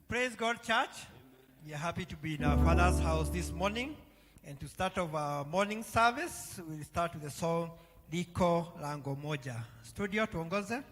Praise God, church. We are happy to be in our Father's house this morning. And to start off our morning service, we'll start with the song, Liko Lango Moja. Studio, tuongoze.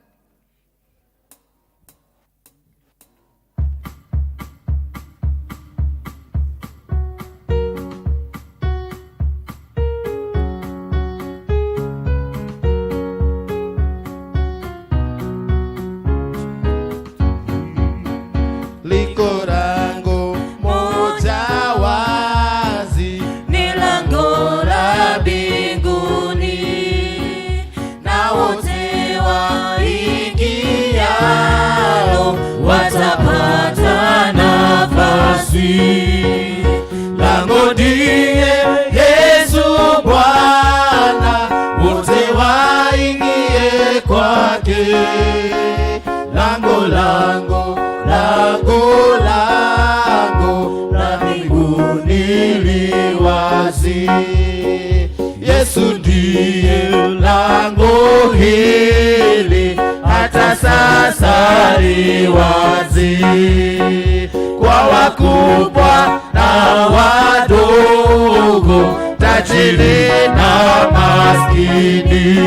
Lango ndiye Yesu Bwana, wote waingie kwake. Lango, lango, lango, lango la mbinguni li wazi. Yesu ndiye lango hili, hata sasa li wazi. Kwa wakubwa na wadogo, tajiri na maskini.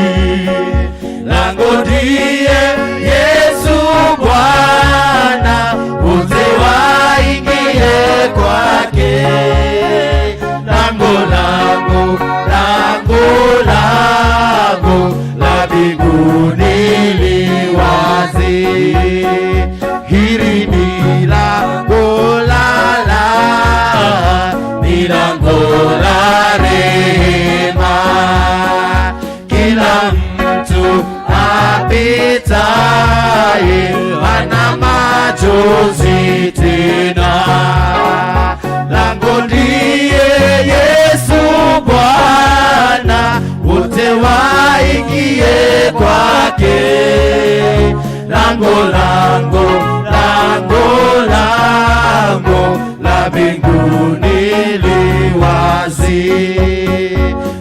Lango ndiye Yesu Bwana, wote waingie kwake. Lango, lango, lango, lango la mbinguni li wazi. Hili ni lango la rehema, kila mtu apitaye hana machozi tena. Lango ndiye Yesu Bwana, wote waingie kwake. Lango, lango, lango, lango la mbinguni li wazi.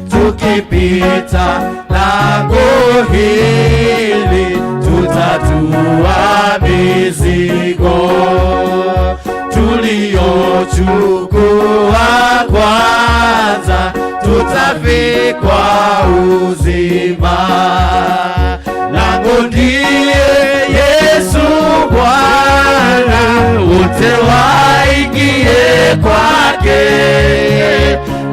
Tukipita lango hili, tutatua mizigo tuliochukua kwanza, tutavikwa uzima. Lango ndiye Yesu Bwana, wote waingie kwake.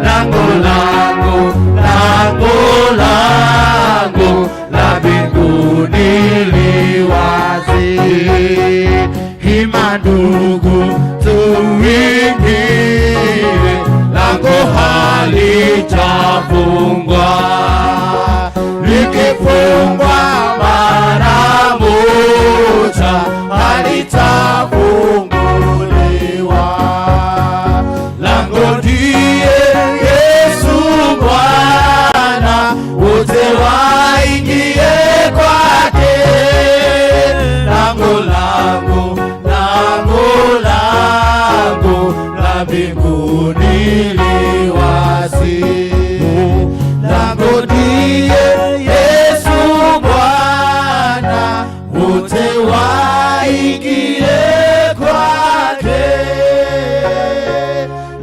Lango, lango, lango, lango la mbinguni li wazi. Hima ndugu, tuingie, lango halitafungwa. Likifungwa mara moja, halitafunguliwa. Lango ndiye Yesu Bwana, wote waingie kwake. Lango, lango, lango, lango la mbinguni li wazi. Lango ndiye Yesu Bwana, wote waingie kwake.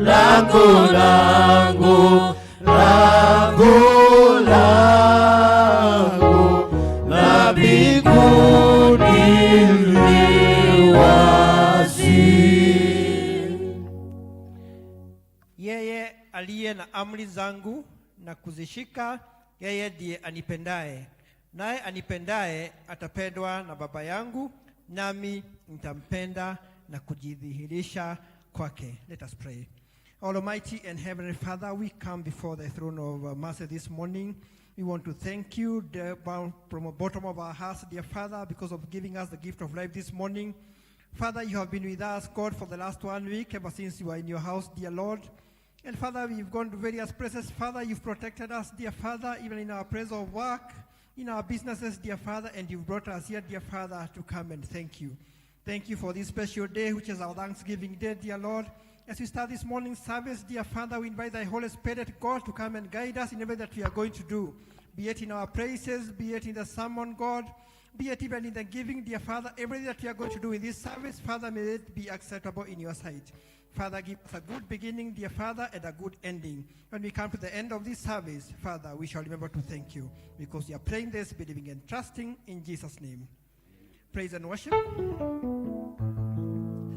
Lango, lango, lango, lango la mbinguni li wazi. Yeye aliye na amri zangu na kuzishika, yeye ndiye anipendaye. Naye anipendaye atapendwa na Baba yangu, nami nitampenda na kujidhihirisha kwake. Let us pray. Almighty and Heavenly Father, we come before the throne of mercy this morning. We want to thank you from the bottom of our hearts, dear Father, because of giving us the gift of life this morning. Father, you have been with us, God, for the last 1 week, ever since you were in your house, dear Lord. And Father, we've gone to various places. Father, you've protected us, dear Father, even in our place of work, in our businesses, dear Father, and you've brought us here, dear Father, to come and thank you. Thank you for this special day, which is our Thanksgiving Day, dear Lord. As we start this morning service, dear Father, we invite thy Holy Spirit, God, to come and guide us in everything that we are going to do. Be it in our praises, be it in the sermon, God, be it even in the giving, dear Father, everything that we are going to do in this service, Father, may it be acceptable in your sight. Father, give us a good beginning, dear Father, and a good ending. When we come to the end of this service, Father, we shall remember to thank you, because we are praying this, believing and trusting in Jesus' name. Praise and worship.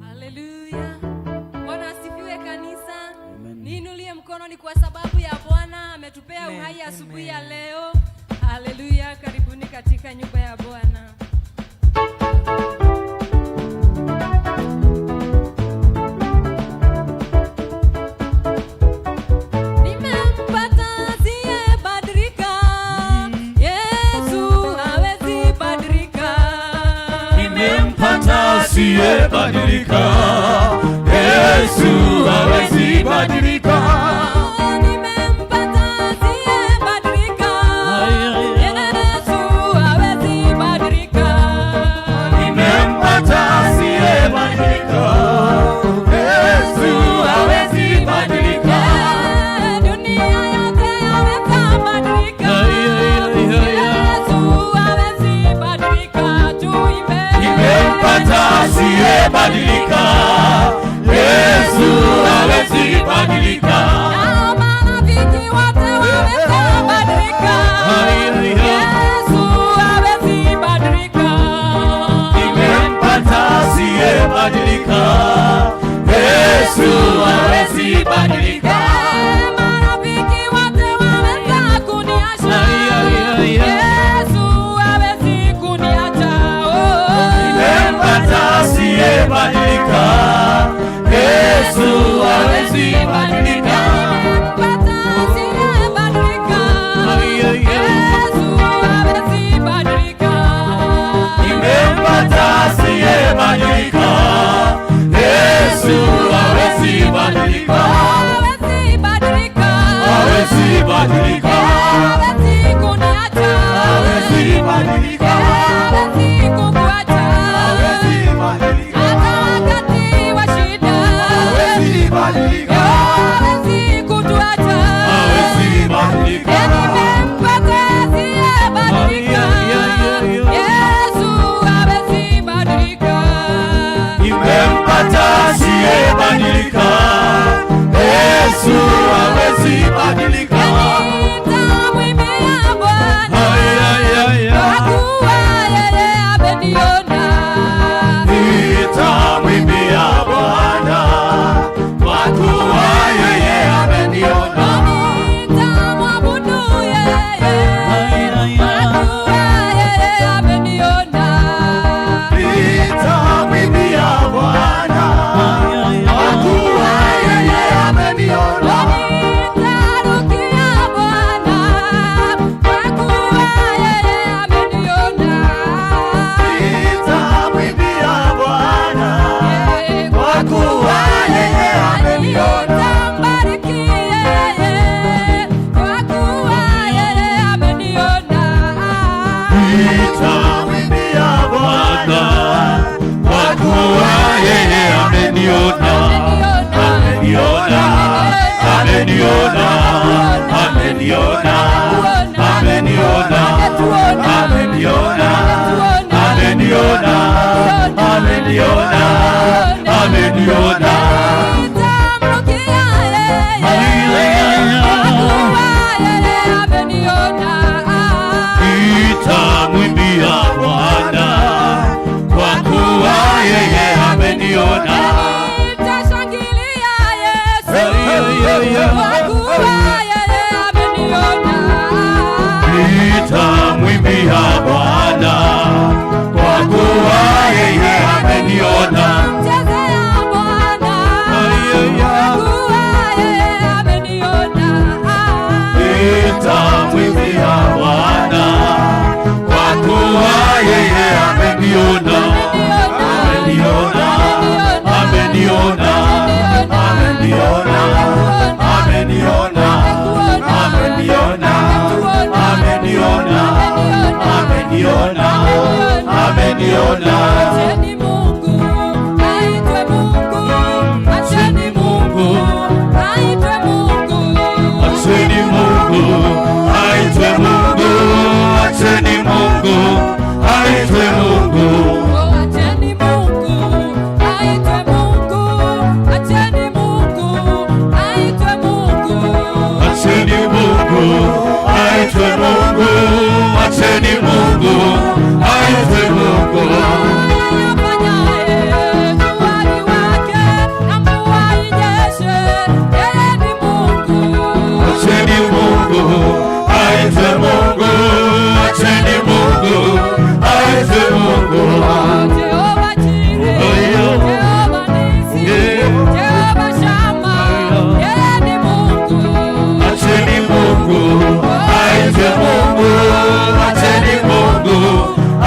Hallelujah. Bwana asifiwe kanisa. Niinulie mkono, ni kwa sababu ya Bwana ametupea uhai asubuhi ya leo. Hallelujah. Karibuni katika nyumba ya Bwana. Siye badilika, Yesu hawezi badilika. Nimempata siye badilika, Yesu hawezi badilika. Nimempata siye badilika, Yesu hawezi badilika. Dunia yote imebadilika, Yesu hawezi badilika. Tuimbe. Nimempata siye badilika, Yesu hawezi badilika. Na marafiki wote wamebadilika, Yesu hawezi badilika. Nimempata siye badilika, Yesu hawezi badilika. Marafiki wote wameweza kuniacha, Yesu hawezi kuniacha. Nimempata siye badilika, Yesu hawezi badilika. Nimempata siye badilika, Yesu hawezi badilika. Nimempata siye badilika, Yesu hawezi badilika. Hawezi badilika, Hawezi badilika, hawezi kuniacha, hawezi badilika, hawezi kukuacha. hawezi badilika, Hata wakati wa shida, hawezi badilika, hawezi kutuacha. hawezi badilika. Nimempata siye badilika, Yesu hawezi badilika. Nimempata siye badilika, Yesu hawezi badilika. Nitamwimbia Bwana, kwa kuwa yeye ameniona. Nitamwimbia Bwana, kwa kuwa yeye ameniona. Nitamwabudu yeye, kwa kuwa yeye ameniona. Nitamwimbia Bwana, kwa kuwa yeye ameniona. Nitarukia Bwana, kwa kuwa yeye ameniona. Nitamwimbia Bwana, kwa kuwa yeye ameniona. Nitambariki yeye, kwa kuwa yeye ameniona. Nitamwimbia Bwana, kwa kuwa yeye ameniona. Ameniona, ameniona, ameniona, ameniona, ameniona, ameniona, ameniona, ameniona. Nitamrukia yeye, kwa kuwa yeye ameniona. Nitamwimbia Bwana, kwa kuwa yeye ameniona. Nitashangilia Yesu, kwa kuwa yeye ameniona. namwimbia Bwana, kwa kuwa yeye ameniona. Mchezea Bwana, kwa kuwa yeye ameniona. Nitamwimbia Bwana, kwa kuwa yeye ameniona. Ameniona, ameniona, ameniona, ameniona, ameniona, ameniona, ameniona, ameniona. Acheni Mungu aitwe Mungu, acheni Mungu aitwe Mungu, Acheni Mungu aitwe Mungu, acheni Mungu aitwe Mungu. oh acheni Mungu aitwe Mungu, acheni Mungu aitwe Mungu, Acheni Mungu aitwe Mungu, acheni Mungu aitwe Mungu. afanyaye juani wake na mvua inyeshe, yeye ni Mungu. Acheni Mungu aitwe Mungu, acheni Mungu aitwe Mungu. Jehova Jireh, Jehova Nisi, Jehova Shama, yeye ni Mungu. Acheni Mungu aitwe Mungu, acheni Mungu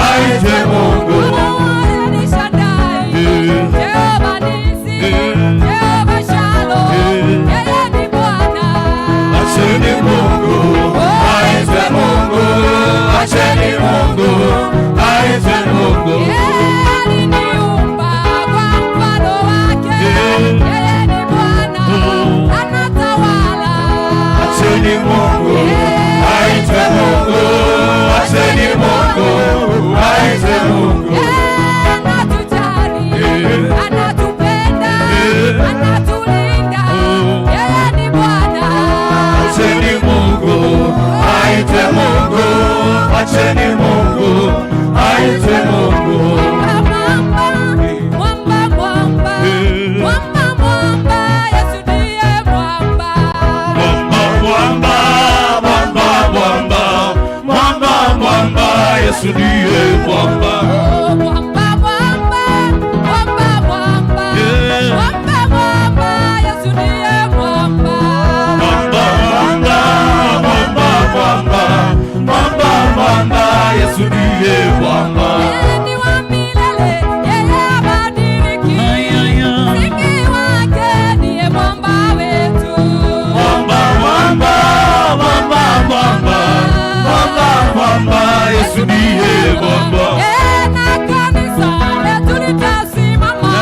aitwe Mungu. Yeye ni Shaddai, Jehova Nisi, Jehova Shalom, yeye ni Bwana. Acheni Mungu aitwe Mungu, acheni Mungu aitwe Mungu. Yeye aliniumba kwa mfano wake, yeye ni Bwana, anatawala. Acheni Mungu aitwe Mungu, acheni Mungu aitwe Mungu. Anatujali, anatupenda, anatulinda, yeye ni Bwana. Acheni Mungu aitwe Mungu, acheni Mungu aitwe Mungu. Mwamba, mwamba, mwamba, mwamba, mwamba, Yesu ndiye mwamba. Mwamba, mwamba, mwamba, mwamba, mwamba, mwamba, Yesu ndiye mwamba. Mwamba, mwamba, mwamba, mwamba, mwamba, mwamba, Yesu ndiye mwamba. Mwamba, mwamba, mwamba, mwamba, mwamba, mwamba, Yesu ndiye mwamba. Yeye ni wa milele, yeye habadiliki. Msingi wake ndiye mwamba wetu. Mwamba, mwamba, mwamba, mwamba, mwamba, mwamba, Yesu ndiye mwamba. Na kanisa letu litasimama.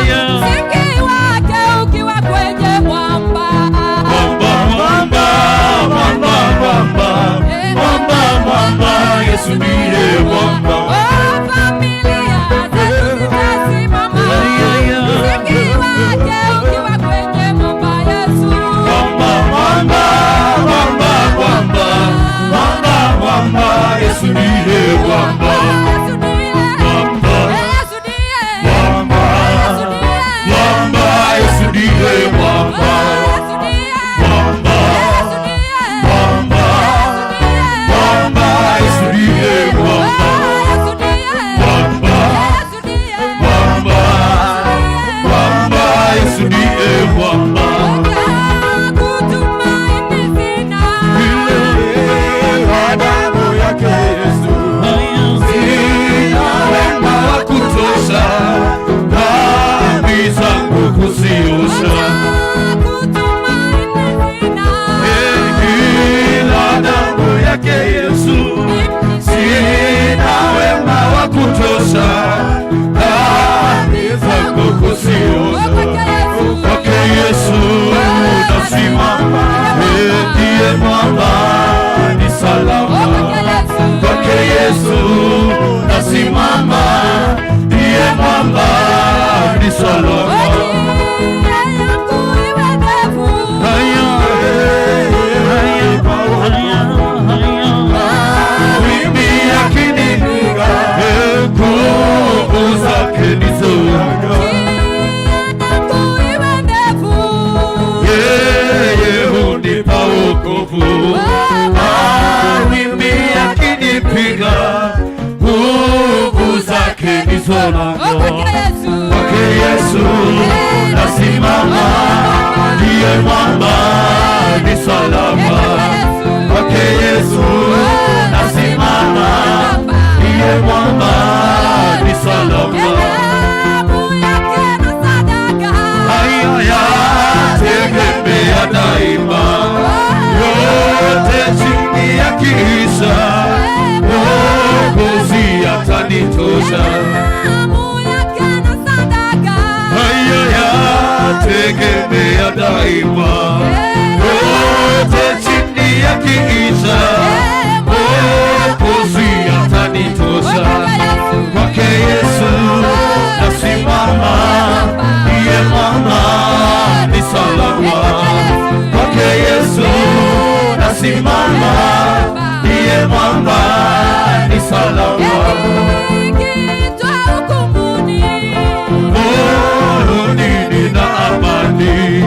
Msingi wake ukiwa kwenye mwamba. Mwamba, mwamba, mwamba, mwamba, mwamba, mwamba, Yesu ndiye mwamba. Familia zetu zitasimama. Msingi wake ukiwa kwenye mwamba Yesu. Mwamba, mwamba, mwamba, mwamba, mwamba, mwamba, Yesu ndiye mwamba. Yesu ndiye salama. Kwake Yesu. Kwake Yesu nasimama, ndiye mwamba ni salama. Kwake Yesu nasimama, ndiye mwamba ni salama. Haya yategemea daima, yote chini ya kiisha, Mwokozi atanitosha. Haya yategemea daima, yote chini ya kiisha, Mwokozi atanitosha. Kwake Yesu nasimama, ndiye mwamba ni salama. Kwake Yesu nasimama, ndiye mwamba ni salama. Moyoni nina amani,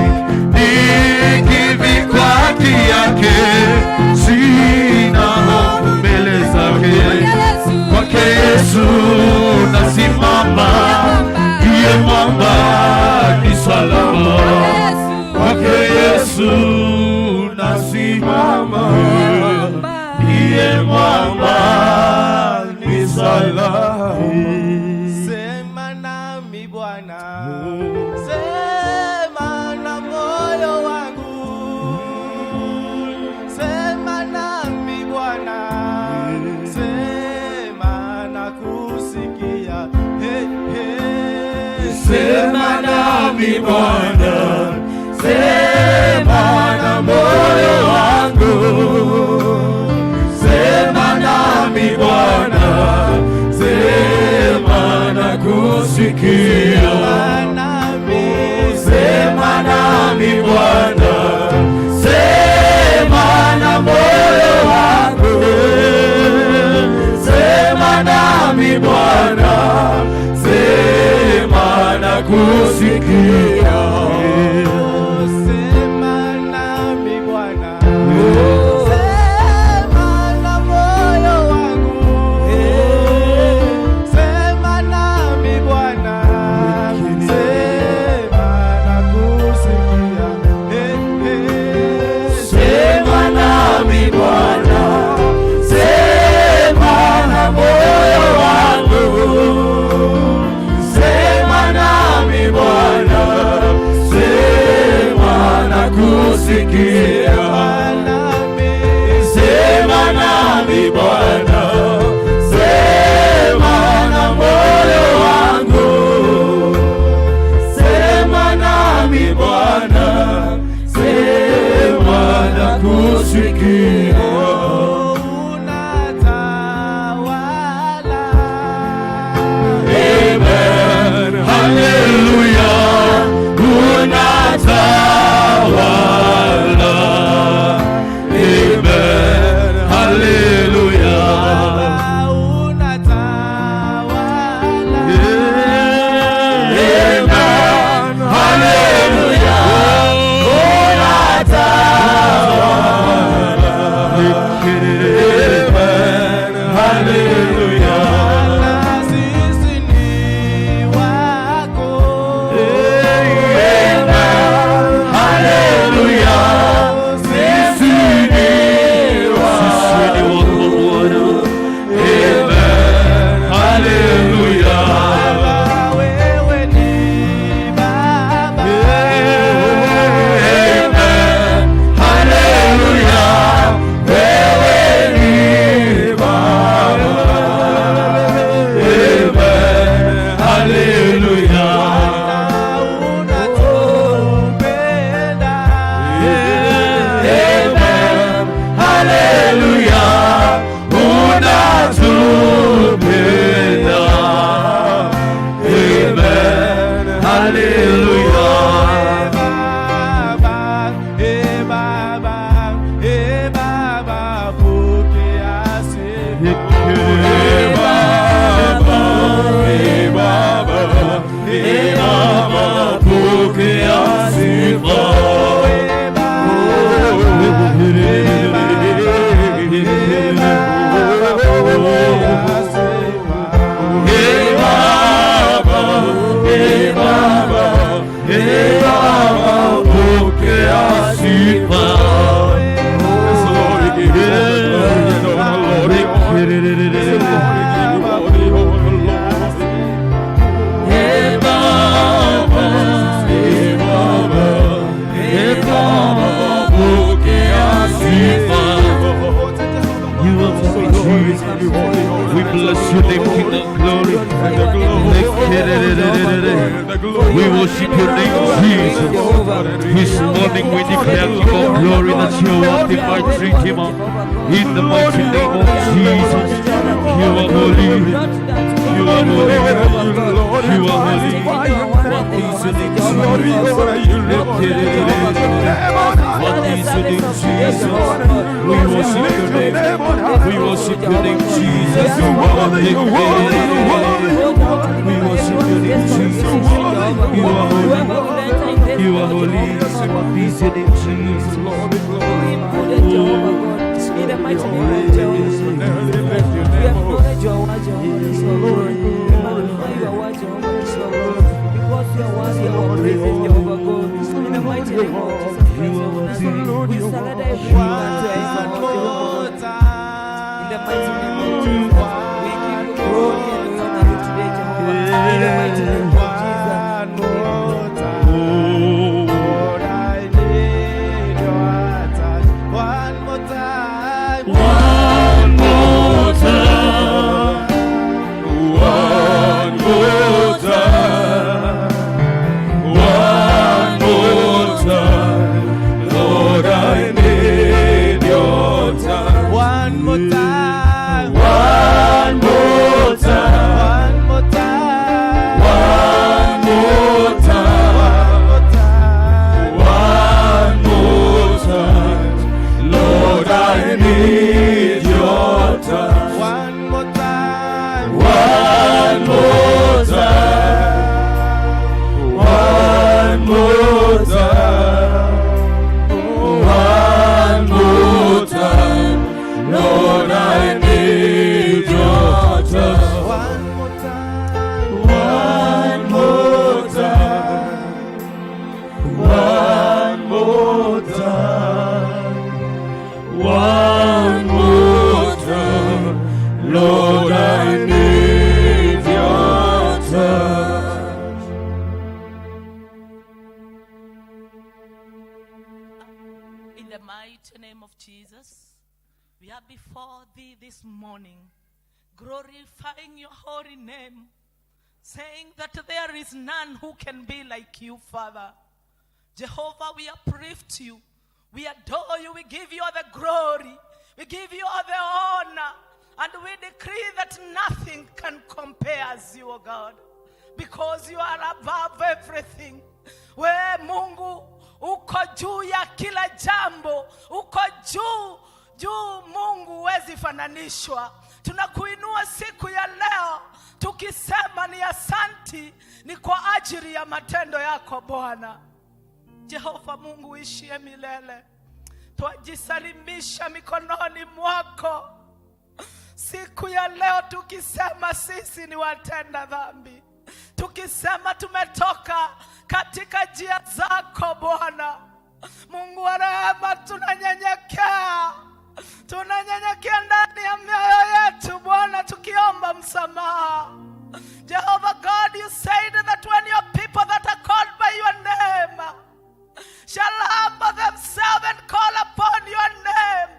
nikivikwa haki yake, sina hofu mbele zake. Kwake Yesu nasimama, ndiye mwamba ni salama. Kwake Yesu nasimama, ndiye mwamba ni salama. Sema nami Bwana, sema na moyo wangu, sema nami Bwana, sema na kusikia. Hey, hey. Sema nami Bwana, sema na moyo wangu, sema nami Bwana, sema na kusikia. Sema nami Bwana, sema na moyo wangu, sema nami Bwana, sema na kusikia. Sema nami Bwana, sema na moyo wangu, sema nami Bwana, sema na kusikia. Sema nami Bwana, sema na moyo wangu, sema nami Bwana, sema na kusikia. Sema nami Bwana, sema na moyo wangu, sema nami Bwana, sema na kusikia. Unatawala. Amen, hallelujah, unatawala. Amen, hallelujah. Amen, hallelujah, unatawala. Amen, hallelujah. Sisi ni wako. Amen, hallelujah. Sisi ni wako Bwana. Amen, hallelujah. Wewe ni Baba. Amen, hallelujah. Wewe ni Baba. Amen, hallelujah. Unatupenda. Amen, hallelujah, unatupenda. Amen, hallelujah. Baba, pokea sifa. Baba, pokea sifa. Jesus. We bless your name, King of glory. We worship your name, Jesus. This morning we declare, King of glory, that you are the mighty Redeemer. In the mighty name of Jesus. You are holy. You are holy. You are holy. What is your name, Jesus? What is your name, Jesus? We worship your name. We worship your name, Jesus. We worship your name, Jesus. You are holy. You are holy. What is your name, Jesus? In the mighty name of Jesus, we acknowledge your word, your word is so good. We magnify your word, your word is so good. Because your word, your praises, Jehovah God. In the mighty name of Jesus Christ of Nazareth, we surrender everything unto you, Jehovah. In the mighty name of Jesus, we give you glory and we honor you today, Jehovah. In the mighty name of Jesus. Glorifying your holy name, saying that there is none who can be like you, Father. Jehovah, we uplift you, we adore you, we give you all the glory, we give you all the honor, and we decree that nothing can compare as you, O God, because you are above everything. We Mungu uko juu ya kila jambo, uko juu Mungu huwezi fananishwa. Tunakuinua siku ya leo tukisema ni asanti, ni kwa ajili ya matendo yako Bwana. Jehova Mungu uishie milele, twajisalimisha mikononi mwako siku ya leo tukisema sisi ni watenda dhambi, tukisema tumetoka katika njia zako Bwana. Mungu wa rehema, tunanyenyekea ndani ya mioyo yetu Bwana, tukiomba msamaha. Jehovah God, you said that when your people that are called by your name shall humble themselves and call upon your name,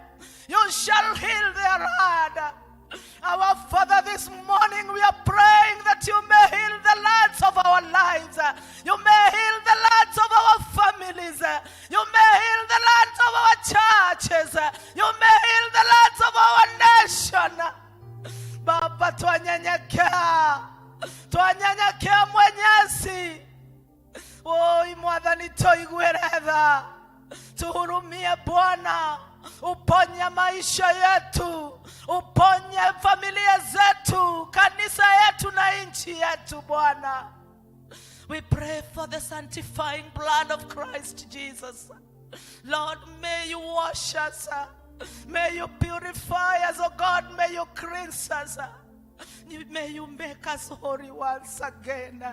you shall heal their land. Our Father, this morning we are praying that you may heal the lands of our lives, you may heal the lands of our families, you may heal the lands of our churches, you may heal the lands of our nation. Baba, twanyenyekea Mwenyezi. Oi Mwathani, toigueretha, tuhurumie Bwana, uponye maisha yetu, uponye familia zetu, kanisa yetu na nchi yetu Bwana. We pray for the sanctifying blood of Christ Jesus. Lord, may you wash us, may you purify us, oh God, may you cleanse us, may you make us holy once again,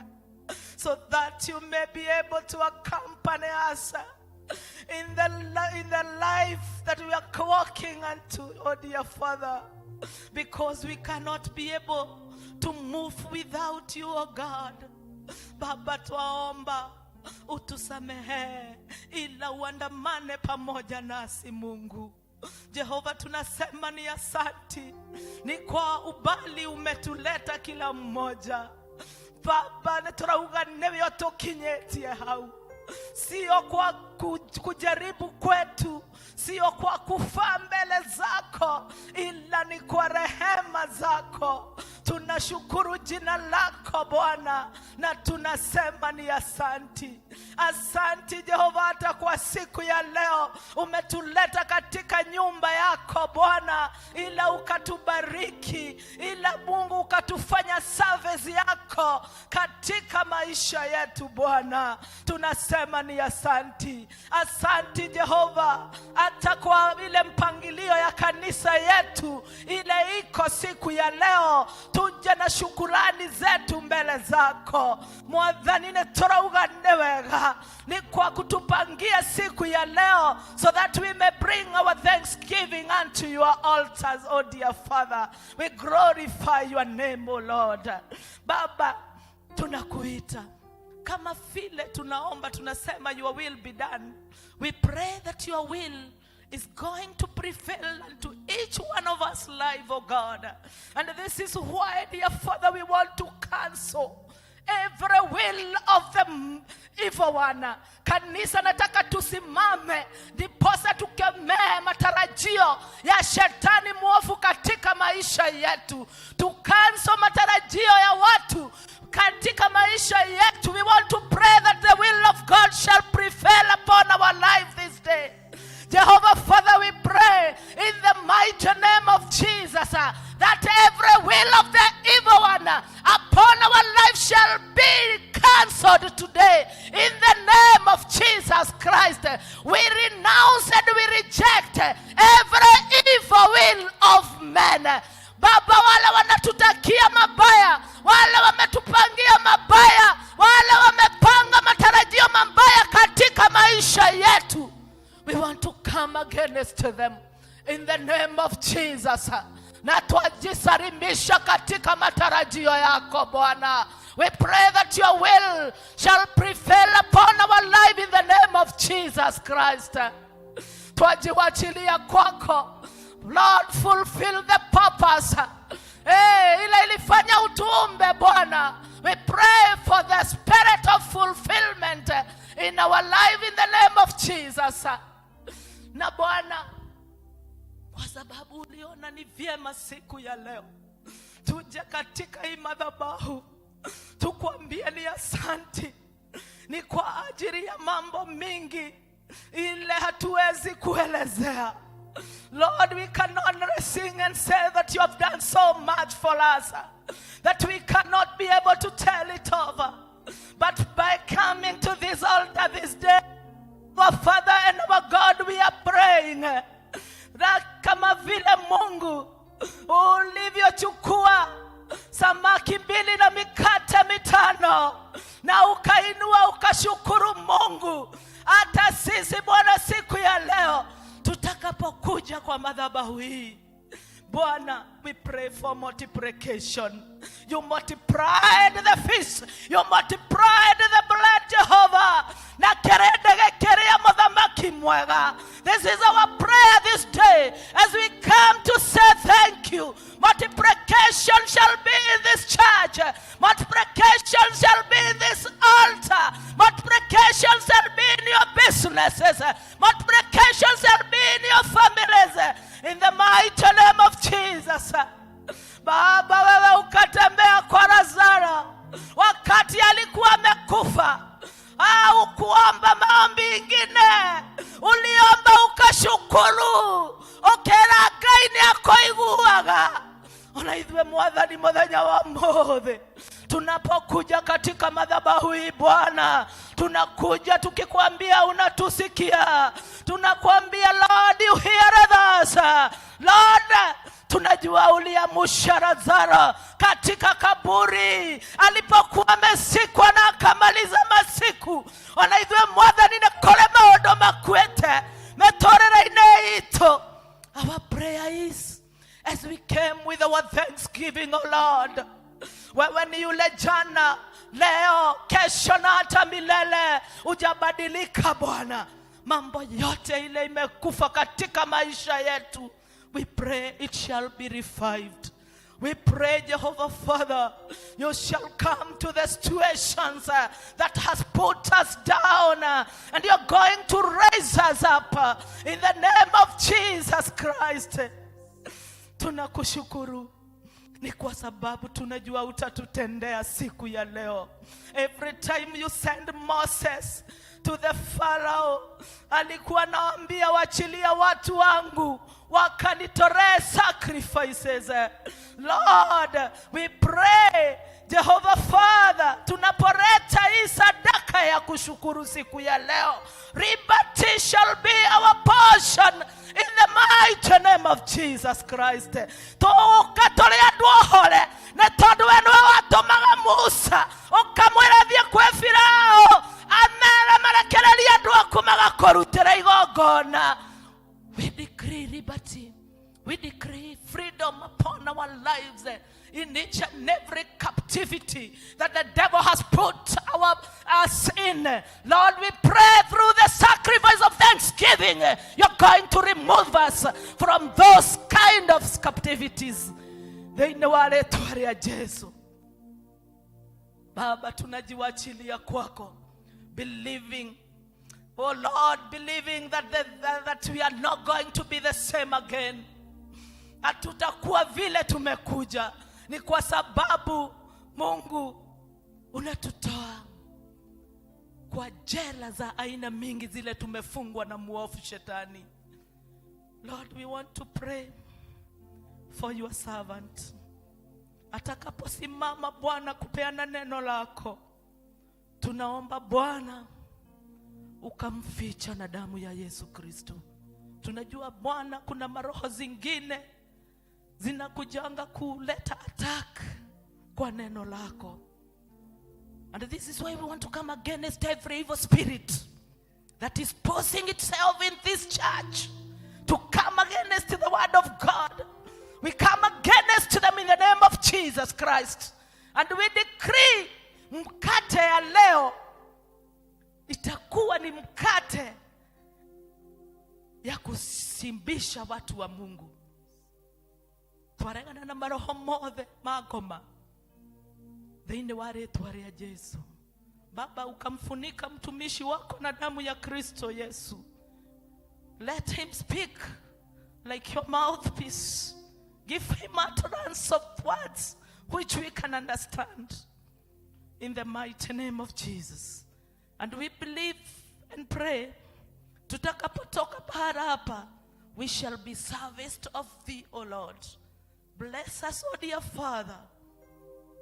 so that you may be able to accompany us in the life that we are walking unto, oh dear Father, because we cannot be able to move without you, oh God. Baba, twaomba utusamehe, ila uandamane pamoja nasi Mungu. Jehova, tunasema ni asanti, ni kwa ubali umetuleta kila mmoja. Baba, netorauga newe tokinyetie hau, sio kwa kujaribu kwetu, sio kwa kufaa mbele zako, ila ni kwa rehema zako. Tunashukuru jina lako Bwana, na tunasema ni asanti. Asanti Jehova, hata kwa siku ya leo umetuleta katika nyumba yako Bwana, ila ukatubariki, ila Mungu ukatufanya service yako katika maisha yetu Bwana. Tunasema ni asanti. Asanti Jehova, hata kwa ile mpangilio ya kanisa yetu ile iko siku ya leo, tuje na shukurani zetu mbele zako. Mwadhani netorauga newega, ni kwa kutupangia siku ya leo, so that we may bring our thanksgiving unto your altars, oh dear Father. We glorify your name, oh Lord. Baba, tunakuita kama vile tunaomba, tunasema your will be done. We pray that your will is going to prevail unto each one of us life, oh God. And this is why, dear Father, we want to cancel every will of the evil one. Kanisa, nataka tusimame ndiposa tukemee matarajio ya shetani mwovu katika maisha yetu. To cancel matarajio ya watu katika maisha yetu. We want to pray that the will of God shall prevail upon our life this day. Jehovah Father, we pray in the mighty name of Jesus that every will of the evil one upon our life shall be cancelled today in the name of Jesus Christ. We renounce and we reject every evil will of men. Baba, wale wanatutakia mabaya, wale wametupangia mabaya, wale wamepanga matarajio mabaya katika maisha yetu, we want to come against them in the name of Jesus. Na twajisalimisha katika matarajio yako Bwana. We pray that your will shall prevail upon our life in the name of Jesus Christ. Twajiwachilia kwako Lord, fulfill the purpose. Ile ilifanya utuumbe Bwana. We pray for the spirit of fulfillment in our life in the name of Jesus. Na Bwana, kwa sababu uliona ni vyema siku ya leo tuje katika hii madhabahu, tukuambie ni asanti. Ni kwa ajili ya mambo mingi ile hatuwezi kuelezea. Lord, we cannot sing and say that you have done so much for us, that we cannot be able to tell it over. But by coming to this altar this day, our Father and our God, we are praying that kama vile Mungu ulivyochukua samaki 2 na mikate 5 na ukainua ukashukuru Mungu, hata sisi Bwana siku ya leo tutakapokuja kwa madhabahu hii Bwana, we pray for multiplication. You multiplied the fish, you multiplied the blood, Jehovah. Na kerede kerea mothamaki mwega. This is our prayer this day as we come to say thank you. Multiplication shall be in this church. Multiplication shall be in this altar. Multiplication shall be in your businesses. Multiplication shall be in your families. In the mighty name of Jesus. Baba, wewe ukatembea kwa Lazaro wakati alikuwa amekufa. Ukuomba maombi ingine, uliomba ukashukuru, okera kaini yako iguaga. Unaidhwe mwadhani muthenya wa mothe tunapokuja katika madhabahu hii Bwana, tunakuja tukikwambia unatusikia. Tunakwambia Lord, you hear us. Lord, tunajua uliamsha Lazaro katika kaburi alipokuwa amesikwa na akamaliza masiku. Wanaidhwe mwadhani ne kole maondo makwete metorera ineito. Our prayer is, as we came with our thanksgiving, oh Lord, wewe ni yule jana, leo, kesho na hata milele. Hujabadilika Bwana. mambo yote ile imekufa katika maisha yetu, we pray it shall be revived. We pray, Jehovah Father, you shall come to the situations that has put us down, and you're going to raise us up in the name of Jesus Christ. Tunakushukuru ni kwa sababu tunajua utatutendea siku ya leo. Every time you send Moses to the Pharaoh, alikuwa anawaambia waachilia watu wangu wakanitolee sacrifices. Lord, we pray, Jehovah Father, tunaporeta hii sadaka ya kushukuru siku ya leo, liberty shall be our portion in the mighty name of Jesus Christ. Tukatolia duohole na tondu wenu watumaga Musa ukamwira thie kwe Farao amera marekereria ndu akumaga kurutira igongona. We decree liberty. We decree freedom upon our lives in each and every captivity that the devil has put us in. Lord, we pray through the sacrifice of thanksgiving, you're going to remove us from those kind of captivities. Baba, tunajiwachilia kwako, believing, oh Lord, believing that we are not going to be the same again. Hatutakuwa vile tumekuja. Ni kwa sababu Mungu unatutoa kwa jela za aina mingi zile tumefungwa na muovu shetani. Lord, we want to pray for your servant. Atakaposimama Bwana kupeana neno lako, tunaomba Bwana ukamficha na damu ya Yesu Kristo. Tunajua Bwana kuna maroho zingine zinakujanga kuleta attack kwa neno lako. And this is why we want to come against every evil spirit that is posing itself in this church to come against the word of God. We come against them in the name of Jesus Christ. And we decree mkate ya leo itakuwa ni mkate ya kusimbisha watu wa Mungu. Twaregana na maroho mothe magoma thĩinĩ wa rĩĩtwa rĩa Yesu. Baba, ukamfunika mtumishi wako na damu ya Kristo Yesu. Let him speak like your mouthpiece. Give him utterance of words which we can understand, in the mighty name of Jesus. And we believe and pray, tutakapotoka bahara hapa, we shall be serviced of thee, O Lord. Bless us, O dear Father,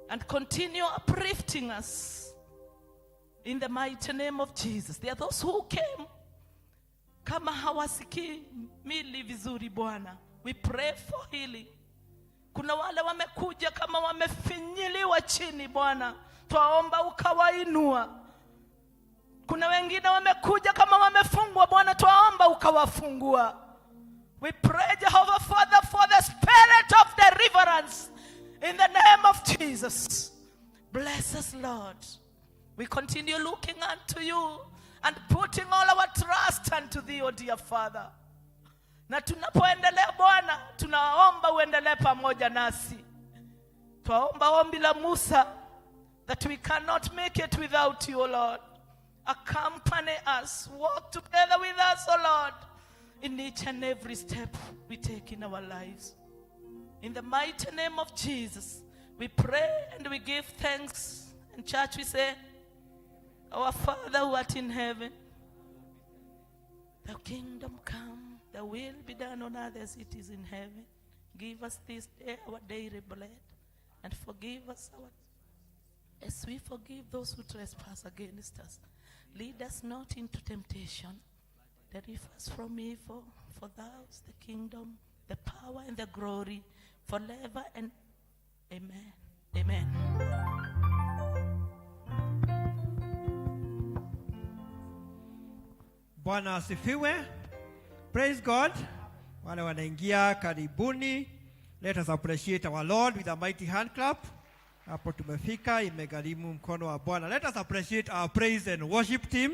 and continue uplifting us in the mighty name of Jesus. There are those who came kama hawasikii mili vizuri Bwana. We pray for healing. Kuna wale wamekuja kama wamefinyiliwa chini Bwana, twaomba ukawainua. Kuna wengine wamekuja kama wamefungwa Bwana, twaomba ukawafungua. We pray, Jehovah Father, for the spirit of deliverance in the name of Jesus. Bless us, Lord. We continue looking unto you and putting all our trust unto thee, O dear Father. Na tunapoendelea Bwana, tunaomba uendelee pamoja nasi. Twaomba ombi la Musa, that we cannot make it without you, O Lord. Accompany us, walk together with us, O Lord, in each and every step we take in our lives. In the mighty name of Jesus, we pray and we give thanks. In church we say, our Father who art in heaven, the kingdom come, the will be done on earth as it is in heaven. Give us this day our daily bread, and forgive us as we forgive those who trespass against us. Lead us not into temptation, deliver us from evil, for thou is the kingdom, the power, and the glory, forever and amen. Amen. Bwana asifiwe. Praise God. Wale wanaingia karibuni. Let us appreciate our Lord with a mighty hand clap. Hapo tumefika, imegharimu mkono wa Bwana. Let us appreciate our praise and worship team.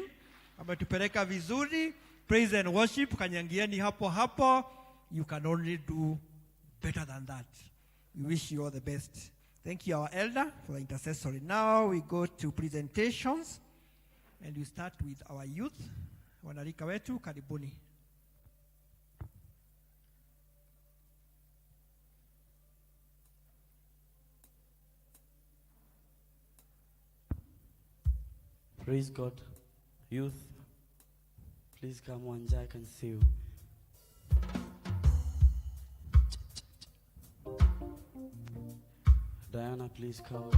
Ametupeleka vizuri. praise and worship, kanyangieni hapo hapo. You can only do better than that. We wish you all the best. Thank you, our elder, for the intercessory. Now we go to presentations, and we start with our youth. Wanarika wetu, karibuni. Praise God. Youth, please come one, I can see you. Diana, please come.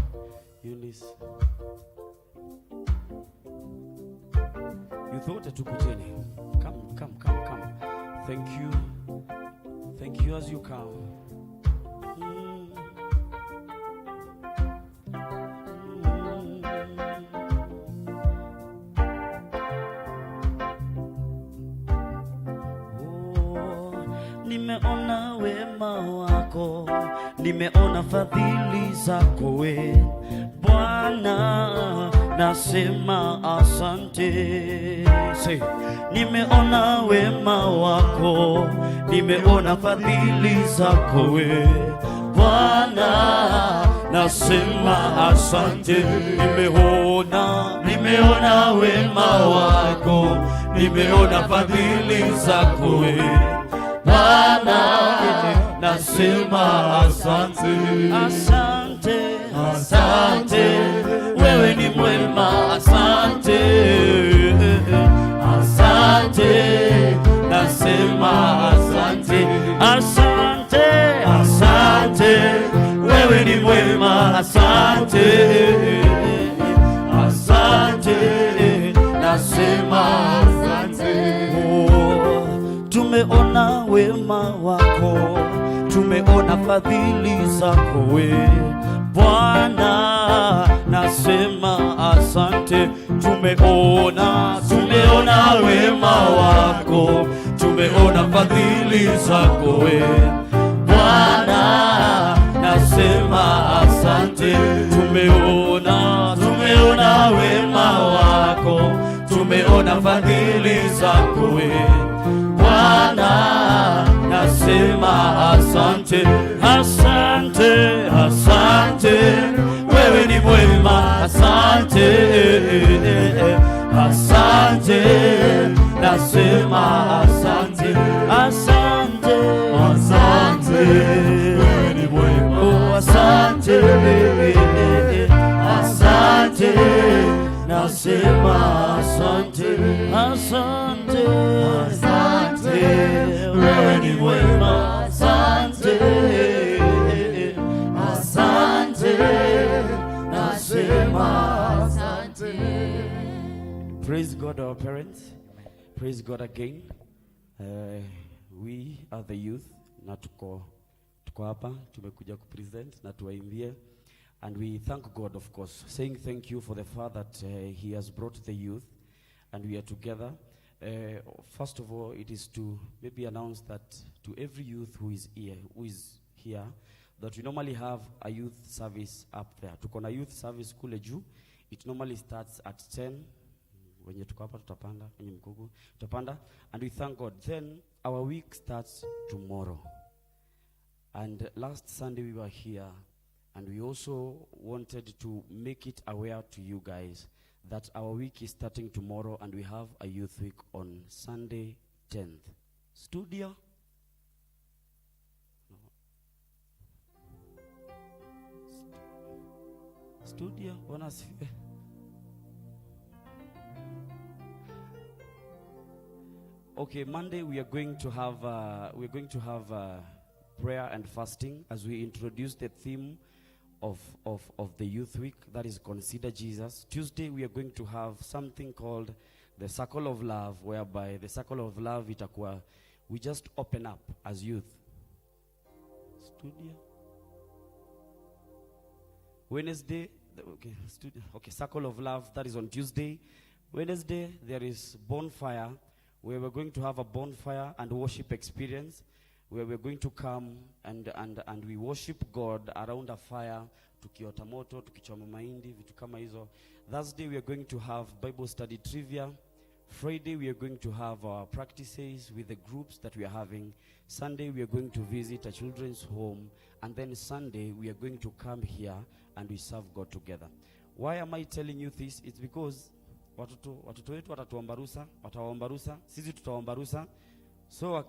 Eunice. You thought to kujeni. Come. Thank you as you come. Nimeona wema wako, nimeona fadhili zako we Bwana, nasema asante. Nimeona wema wako, nimeona fadhili zako we Bwana, nasema asante. Nimeona wema wako, nimeona fadhili zako we Bwana, nasema asante. Asante, wewe ni mwema. Asante, nasema asante. Asante, wewe ni mwema. Asante, nasema asante. Tumeona wema wako, tumeona fadhili zako we Bwana, nasema asante. Tumeona wema wako, tumeona fadhili zako we Bwana, nasema asante. Tumeona wema wako, tumeona fadhili zako we Bwana, nasema asante. Wewe ni mwema. Asante, nasema asante. Wewe ni mwema. Asante, nasema asante. Wewe ni mwema. Asante, nasema asante. Praise God, our parents. Praise God again. We are the youth. Na tuko hapa, tumekuja kupresent na tuwaimbie. And we thank God, of course, saying thank you for the fact that He has brought the youth and we are together. First of all, it is to maybe announce that to every youth who is here, that we normally have a youth service up there. Tuko na youth service kule juu. It normally starts at 10. Wenye tuko hapa tutapanda, wenye mkugu tutapanda, and we thank God. Then our week starts tomorrow. And last Sunday we were here, and we also wanted to make it aware to you guys that our week is starting tomorrow, and we have a youth week on Sunday 10th. Studio? Studio? Wanasifiwe. Okay, Monday we are going to have prayer and fasting as we introduce the theme of the youth week, that is Consider Jesus. Tuesday we are going to have something called the Circle of Love, whereby the Circle of Love itakuwa we just open up as youth. Studio. Wednesday, Circle of Love, that is on Tuesday. Wednesday there is bonfire, where we're going to have a bonfire and worship experience, where we're going to come and we worship God around a fire, tukiota moto, tukichoma mahindi, vitu kama hizo. Thursday we are going to have Bible study trivia, Friday, we are going to have our practices with the groups that we are having. Sunday, we are going to visit a children's home. And then Sunday, we are going to come here and we serve God together. Why am I telling you this? It's because watoto wetu watatuomba ruhusa, watawaomba ruhusa, sisi tutaomba ruhusa. So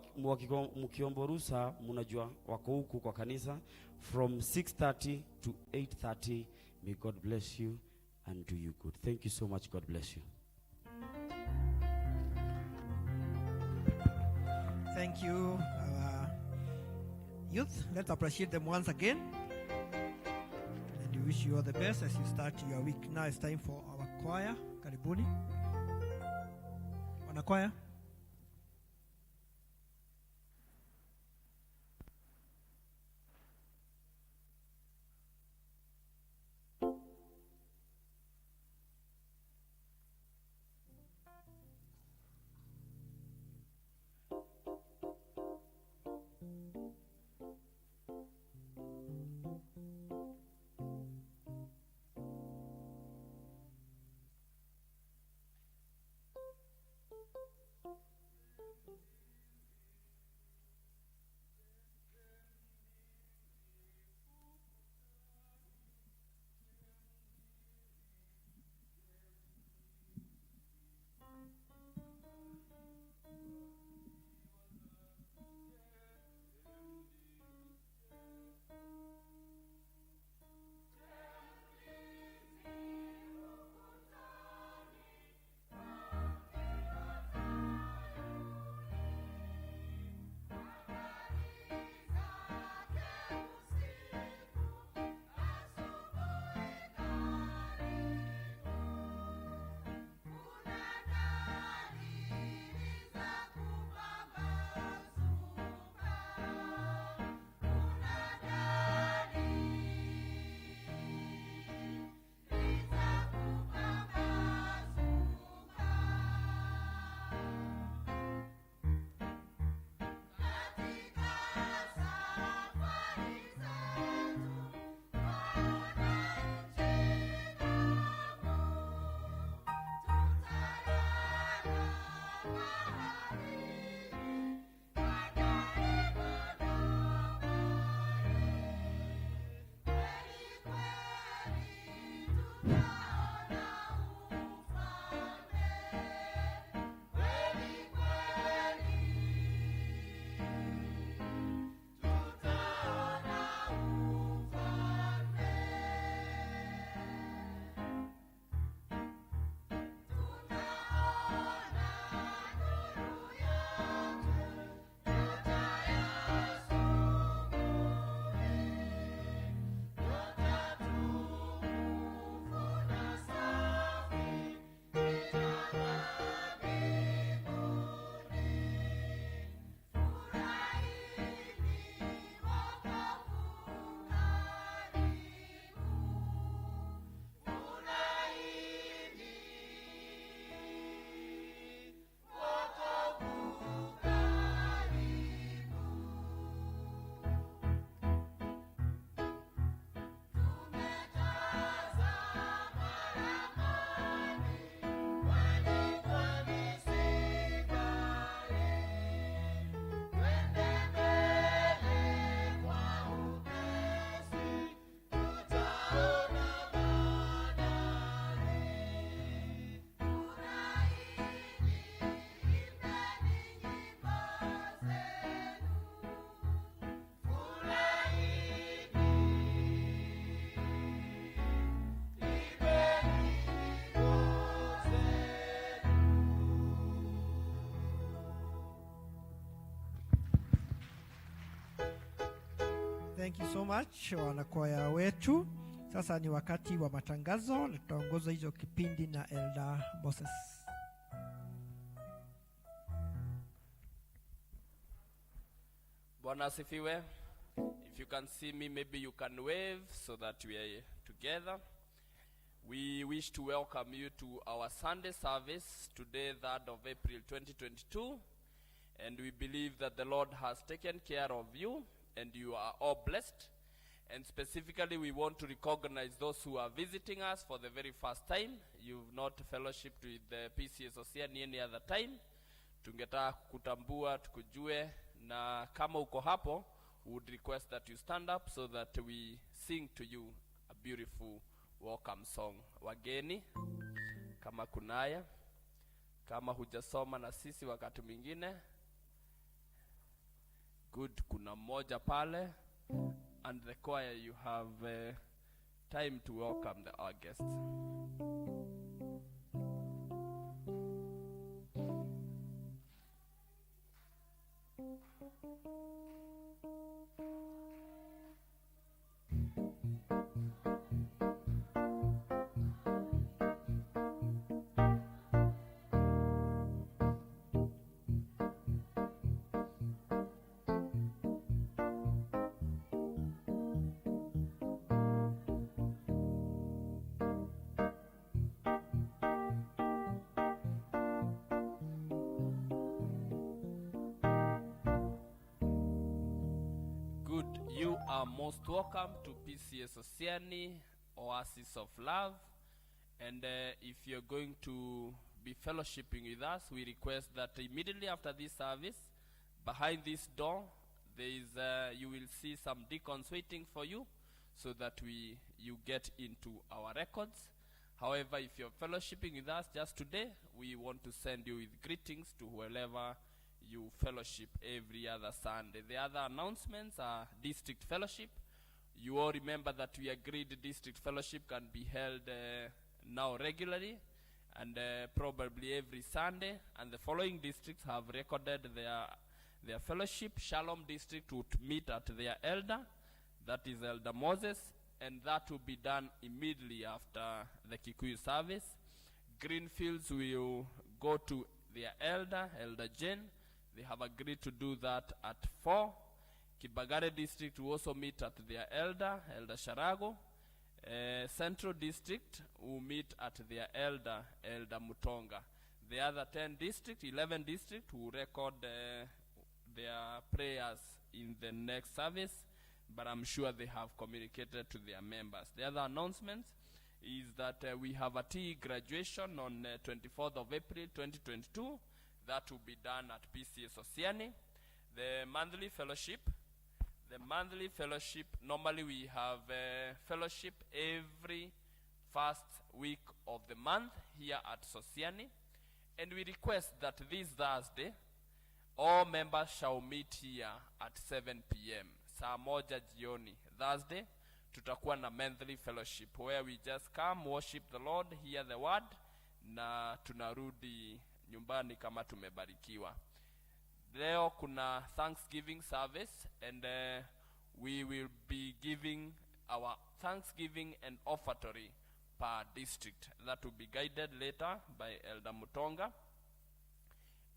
mkiomba ruhusa, mnajua wako huku kwa kanisa from 6:30 to 8:30. May God bless you and do you good. Thank you so much. God bless you. Thank you, youth. Let's appreciate them once again. And we wish you all the best as you start your week. Now it's time for our choir. Karibuni. Wana choir. Thank you so much wanakwaya wetu. Sasa ni wakati wa matangazo. Tutaongoza hizo kipindi na Elder Moses. Bwana asifiwe. If you can see me, maybe you can wave so that we are together. We wish to welcome you to our Sunday service today, 3rd of April 2022. And we believe that the Lord has taken care of you and you are all blessed. And specifically, we want to recognize those who are visiting us for the very first time. You've not fellowshipped with the P.C.E.A Society any other time. Tungetaka kutambua, tukujue, na kama uko hapo, would request that you stand up so that we sing to you a beautiful welcome song. Wageni, kama kunaya, kama hujasoma na sisi wakati mwingine. Good, kuna mmoja pale. And the choir, you have time to welcome our guests. You are most welcome to P.C.E.A Society, Oasis of Love. And if you're going to be fellowshipping with us, we request that immediately after this service, behind this door, there is you will see some deacons waiting for you, so that you get into our records. However, if you're fellowshipping with us just today, we want to send you with greetings to whoever you fellowship every other Sunday. The other announcements are district fellowship. You all remember that we agreed district fellowship can be held now regularly and probably every Sunday. And the following districts have recorded their fellowship. Shalom district would meet at their elder, that is Elder Moses, and that will be done immediately after the Kikuyu service. Greenfields will go to their elder, Elder Jane. They have agreed to do that at 4. Kibagare district will also meet at their elder, Elder Sharago. Central district will meet at their elder, Elder Mutonga. The other 11 district will record their prayers in the next service, but I'm sure they have communicated to their members. The other announcement is that we have a tea graduation on 24th of April 2022. That will be done at P.C.E.A Society. The monthly fellowship, normally we have fellowship every first week of the month here at Society. And we request that this Thursday, all members shall meet here at 7 p.m. Saa moja jioni. Thursday, tutakuwa na monthly fellowship where we just come, worship the Lord, hear the word, na tunarudi nyumbani kama tumebarikiwa. Leo kuna Thanksgiving service, and we will be giving our Thanksgiving and offertory per district. That will be guided later by Elder Mutonga.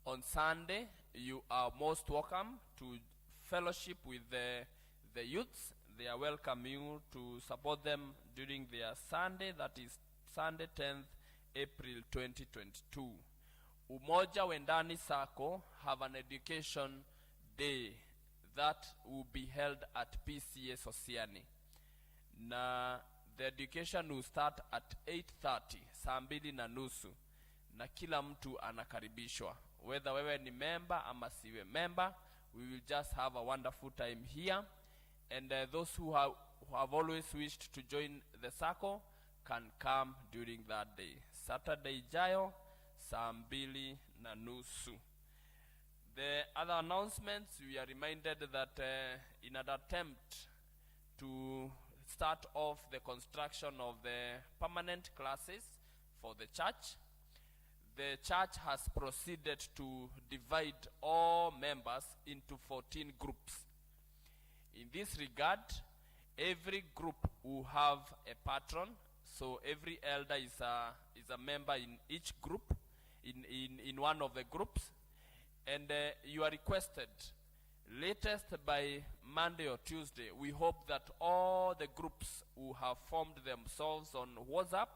On Sunday, you are most welcome to fellowship with the youths. They are welcoming you to support them during their Sunday, that is Sunday 10th April 2022. Umoja Wendani Sako have an education day that will be held at P.C.E.A Society. Na the education will start at 8:30, saa 2:30, na kila mtu anakaribishwa. Whether wewe ni member ama siwe member, we will just have a wonderful time here. And those who have always wished to join the circle can come during that day. Saturday ijayo, saa 2:30. The other announcements, we are reminded that in an attempt to start off the construction of the permanent classes for the church has proceeded to divide all members into 14 groups. In this regard, every group will have a patron, so every elder is a member in each group, in one of the groups, and you are requested latest by Monday or Tuesday. We hope that all the groups will have formed themselves on WhatsApp.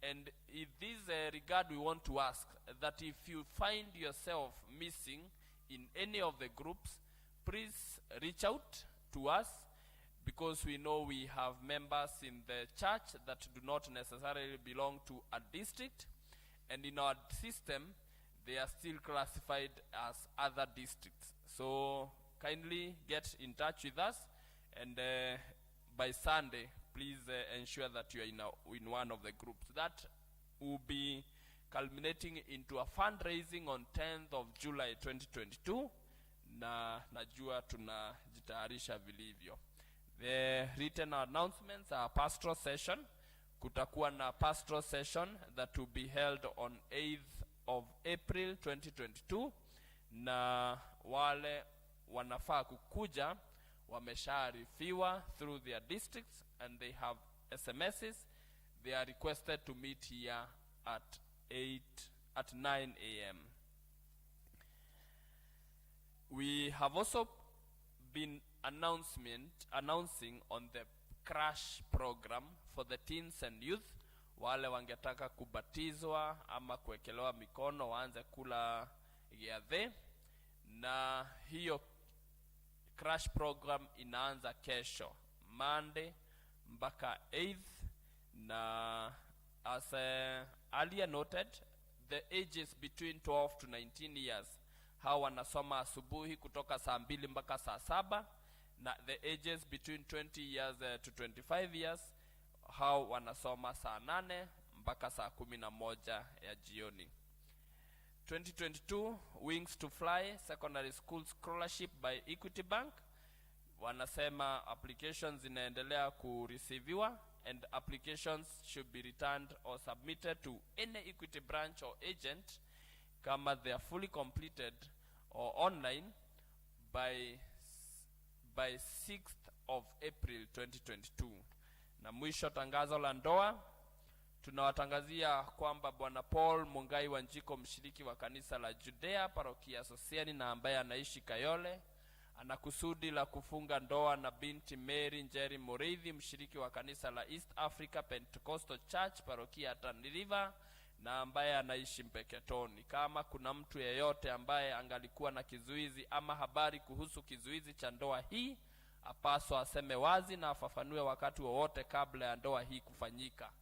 And in this regard, we want to ask that if you find yourself missing in any of the groups, please reach out to us because we know we have members in the church that do not necessarily belong to a district, and in our system they are still classified as other districts. So kindly get in touch with us, and by Sunday please ensure that you are in one of the groups. That will be culminating into a fundraising on 10th of July 2022, na najua tunajitayarisha vilivyo. The written announcements are pastoral session. Kutakuwa na pastoral session that will be held on 8th of April 2022, na wale wanafaa kukuja wameshaarifiwa through their districts and they have SMSs. They are requested to meet here at 9 a.m. We have also been announcing on the crash program for the teens and youth. Wale wangetaka kubatizwa ama kuwekelewa mikono waanze kula giathe, na hiyo crash program inaanza kesho Monday mpaka 8th, na as earlier noted, the ages between 12 to 19 years hawa wanasoma asubuhi kutoka saa 2 mpaka saa 7, na the ages between 20 years to 25 years hawa wanasoma saa 8 mpaka saa 11 ya jioni. 2022 Wings to Fly Secondary School Scholarship by Equity Bank, wanasema applications zinaendelea kureceiviwa, and applications should be returned or submitted to any Equity branch or agent kama they are fully completed or online by 6th of April 2022. Na mwisho tangazo la ndoa, tunawatangazia kwamba Bwana Paul Mungai Wanjiko, mshiriki wa kanisa la Judea parokia Sosiani na ambaye anaishi Kayole, ana kusudi la kufunga ndoa na binti Mary Njeri Muriithi, mshiriki wa kanisa la East Africa Pentecostal Church parokia Tana River na ambaye anaishi Mpeketoni. Kama kuna mtu yeyote ambaye angalikuwa na kizuizi ama habari kuhusu kizuizi cha ndoa hii, apaswa aseme wazi na afafanue wakati wowote kabla ya ndoa hii kufanyika.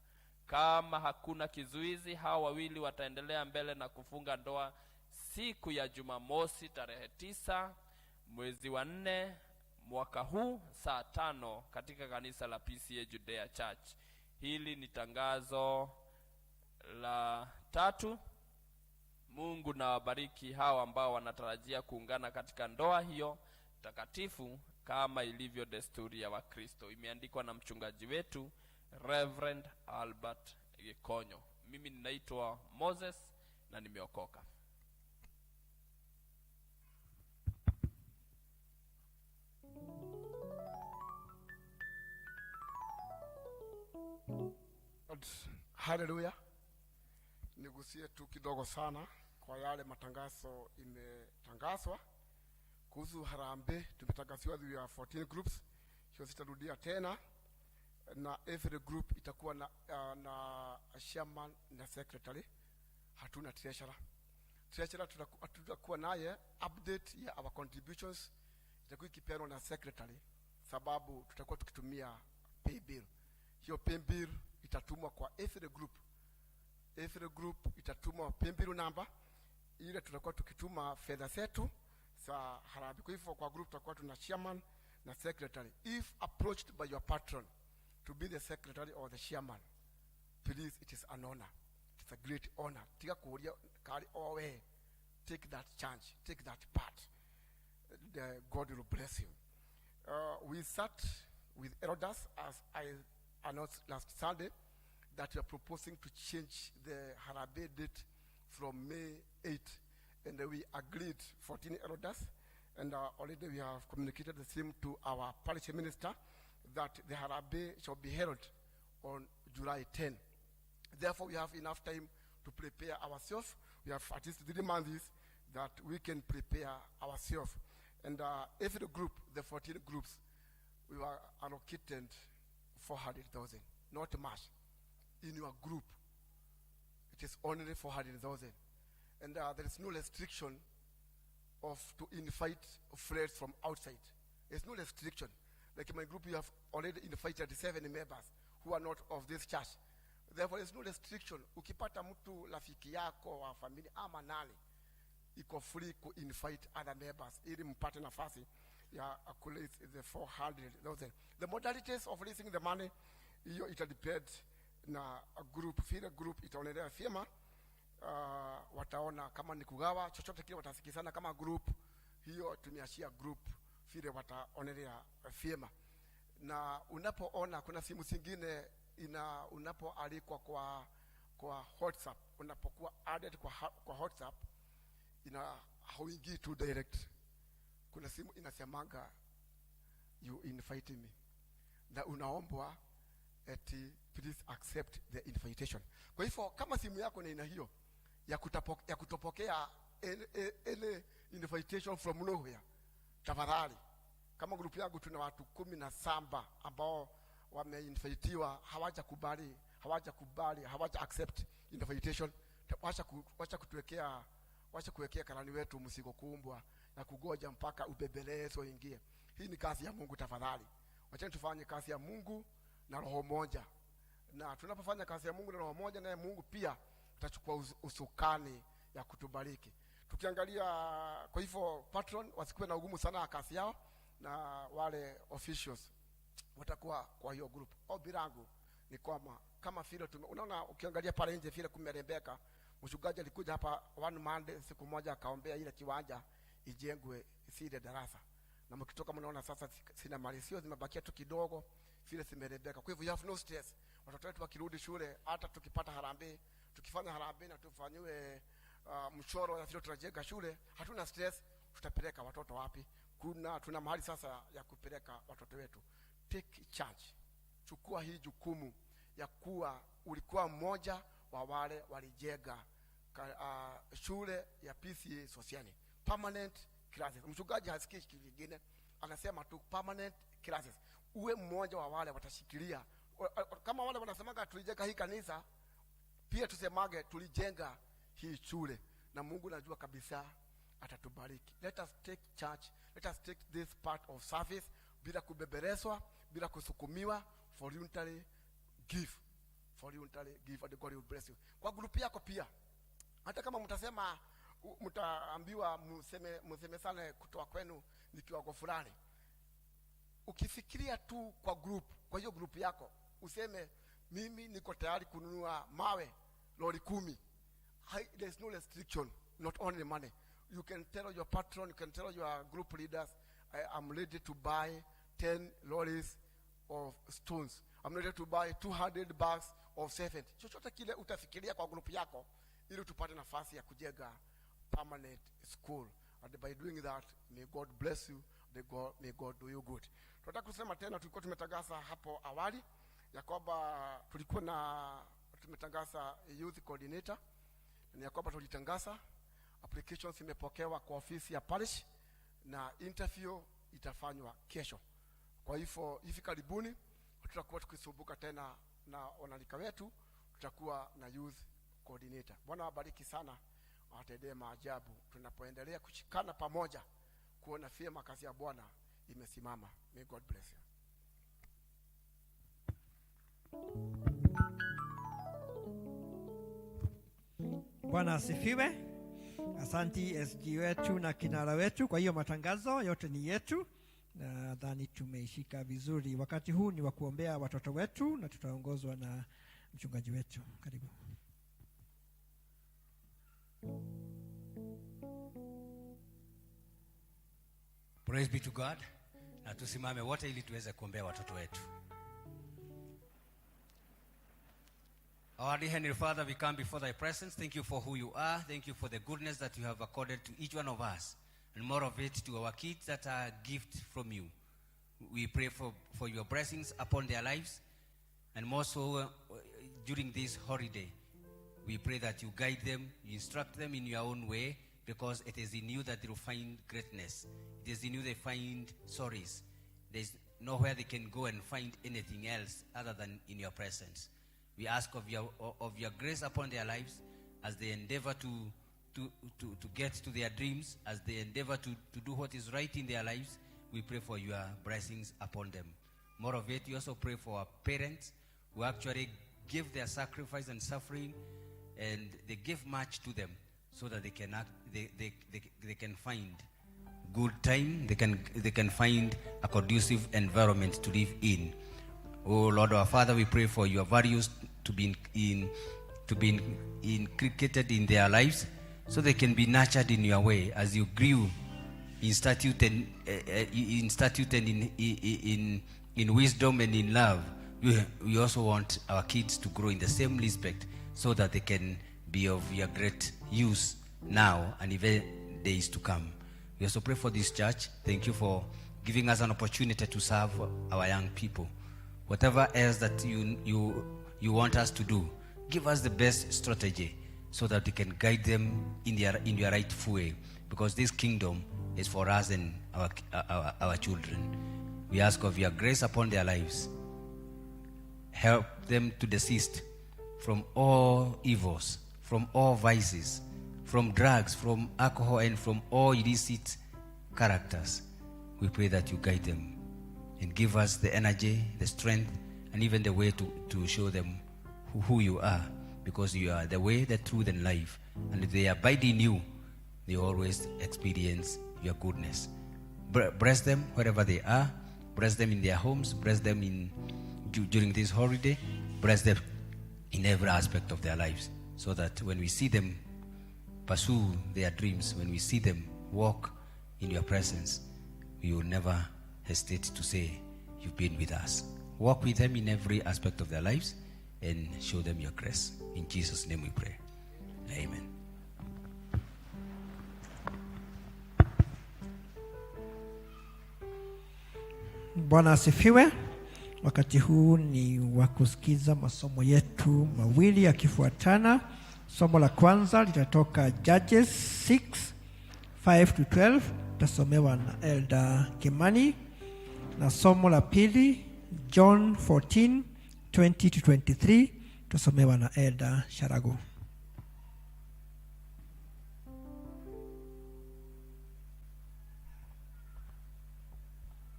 Kama hakuna kizuizi, hawa wawili wataendelea mbele na kufunga ndoa siku ya Jumamosi tarehe 9 mwezi wa 4 mwaka huu saa 5 katika kanisa la P.C.E.A Judea Church. Hili ni tangazo la 3. Mungu na wabariki hawa ambao wanatarajia kuungana katika ndoa hiyo takatifu kama ilivyo desturi ya Wakristo. Imeandikwa na mchungaji wetu Reverend Albert Gikonyo. Mimi ninaitwa Moses na nimeokoka. Hallelujah. Nigusie tu kidogo sana kwa yale matangazo imetangazwa kuhusu harambee. Tumetangaziwa we are 14 groups. Hiyo sitarudia tena, na every group itakuwa na chairman na secretary. Hatuna treasurer. Treasurer tutakuwa naye update ya our contributions itakuwa ikipeanwa na secretary, sababu tutakuwa tukitumia pay bill. Hiyo pay bill itatumwa kwa every group. Every group itatumwa pay bill number ile tutakuwa tukituma fedha zetu za harambee. Kwa hivyo kwa group tutakuwa tuna chairman na secretary. If approached by your patron to be the secretary or the chairman, please, it is an honor. It's a great honor. Take that chance, take that part. God will bless you. We sat with elders, as I announced last Sunday, that we are proposing to change the harambee date from May 8, and we agreed 14 elders, and already we have communicated the same to our parish minister that the harambee shall be held on July 10. Therefore, we have enough time to prepare ourselves. We have at least 3 months that we can prepare ourselves. And every group, the 14 groups, we were allocated 400,000, not much. In your group, it is only 400,000. And there is no restriction to invite friends from outside. There's no restriction. Like in my group, we have already invited 7 members who are not of this church. Therefore, there's no restriction. Ukipata mtu rafiki yako wa familia ama nani, iko free to invite other members ili mpate nafasi ya accumulate the 400,000. The modalities of raising the money, hiyo ita depend na a group. Vile group itaonelea vyema, wataona kama ni kugawa chochote kile watasikizana kama group, hiyo tumeashia group vile wataonelea vyema. Na unapoona kuna simu zingine unapoalikwa kwa WhatsApp, unapokuwa added kwa WhatsApp, hauingii tu direct. Kuna simu inasemanga you invite me, na unaombwa eti please accept the invitation. Kwa hivyo kama simu yako ni aina hiyo ya kutopokea ile invitation from nowhere, tafadhali, kama group yangu tuna watu 17 ambao wameinvitiwa, hawaja accept invitation, wacha kuwekea karani wetu msigo kuumbwa na kugoja mpaka ubebelezo ingie. Hii ni kazi ya Mungu, tafadhali. Wacha tufanye kazi ya Mungu na roho moja. Na tunapofanya kazi ya Mungu na roho moja, naye Mungu pia atachukua usukani ya kutubariki. Tukiangalia, kwa hivyo patron wasikuwe na ugumu sana kazi yao, na wale officials watakuwa kwa hiyo group. Ombi langu ni kwamba kama vile unaona, ukiangalia pale nje vile kumerembeka, mchungaji alikuja hapa one Monday siku moja akaombea ile kiwanja ijengwe sile darasa, na mkitoka mnaona sasa sina mali, sio zimebakia tu kidogo vile zimerembeka. Kwa hivyo you have no stress. Watoto wetu wakirudi shule, hata tukipata harambee, tukifanya harambee na tufanywe mchoro ya vile tunajenga shule, hatuna stress. Tutapeleka watoto wapi? Tuna mahali sasa ya kupeleka watoto wetu. Take charge. Chukua hii jukumu ya kuwa ulikuwa mmoja wa wale walijenga shule ya P.C.E.A Sosiani, permanent classes. Mchungaji hasikii kitu kingine, anasema tu permanent classes. Uwe mmoja wa wale watashikilia, kama wale wanasemaga tulijenga hii kanisa, pia tusemage tulijenga hii shule, na Mungu najua kabisa atatubariki. Let us take charge. Let us take this part of service bila kubebereswa, bila kusukumiwa. Voluntary give. Voluntary give, and God will bless you. Kwa grupu yako pia, hata kama mtaambiwa museme sana kutoa kwenu ni kiwango fulani, ukifikiria tu kwa group, kwa hiyo group yako useme mimi niko tayari kununua mawe lori 10. There's no restriction, not only money. You can tell your patron, you can tell your group leaders, I'm ready to buy 10 lorries of stones. I'm ready to buy 200 bags of cement. Chochote kile utafikiria kwa group yako, ili tupate nafasi ya kujenga permanent school. And by doing that, may God bless you. May God do you good. Tunataka kusema tena, tulikuwa tumetangaza hapo awali ya kwamba tumetangaza youth coordinator, na ya kwamba tulitangaza applications imepokewa kwa ofisi ya parish, na interview itafanywa kesho. Kwa hivyo hivi karibuni tutakuwa tukisumbuka tena na wanalika wetu, tutakuwa na youth coordinator. Bwana wabariki sana, watendee maajabu tunapoendelea kushikana pamoja kuona vyema kazi ya Bwana imesimama. May God bless you. Bwana asifiwe. Asanti SG wetu na kinara wetu. Kwa hiyo matangazo yote ni yetu, na nadhani tumeishika vizuri. Wakati huu ni wa kuombea watoto wetu, na tutaongozwa na mchungaji wetu. Karibu. Praise be to God. Na tusimame wote ili tuweze kuombea watoto wetu. Our dear Heavenly Father, we come before thy presence. Thank you for who you are. Thank you for the goodness that you have accorded to each one of us, and more of it to our kids that are a gift from you. We pray for your blessings upon their lives, and more so during this holiday. We pray that you guide them, you instruct them in your own way, because it is in you that they will find greatness. It is in you they find stories. There is nowhere they can go and find anything else other than in your presence. We ask of your grace upon their lives as they endeavor to get to their dreams, as they endeavor to do what is right in their lives. we pray for your blessings upon them. More of it, we also pray for our parents who actually give their sacrifice and suffering, and they give much to them so that they can can find good time, they can find a conducive environment to live in. Oh Lord our Father, we pray for your values to be inculcated in their lives, so they can be nurtured in your way as you grew in statute and in wisdom and in love. We also want our kids to grow in the same respect, so that they can be of your great use now and even days to come. We also pray for this church. Thank you for giving us an opportunity to serve our young people. Whatever else that you want us to do, give us the best strategy so that we can guide them in your rightful way, because this kingdom is for us and our children. We ask of your grace upon their lives. Help them to desist from all evils, from all vices, from drugs, from alcohol, and from all illicit characters. We pray that you guide them and give us the energy, the strength, and even the way to show them who you are, because you are the way, the truth, and life. And if they abide in you, they always experience your goodness. Bless them wherever they are. Bless them in their homes. Bless them during this holiday. Bless them in every aspect of their lives, so that when we see them pursue their dreams, when we see them walk in your presence, we will never hesitate to say, you've been with us. Walk with them in every aspect of their lives and show them your grace. In Jesus' name we pray. Amen. Bwana asifiwe. Wakati huu ni wa kusikiza masomo yetu mawili yakifuatana. Somo la kwanza litatoka Judges 6:5-12, tasomewa na Elder Kimani, na somo la pili John 14:20-23, tasomewa na Elder Sharago.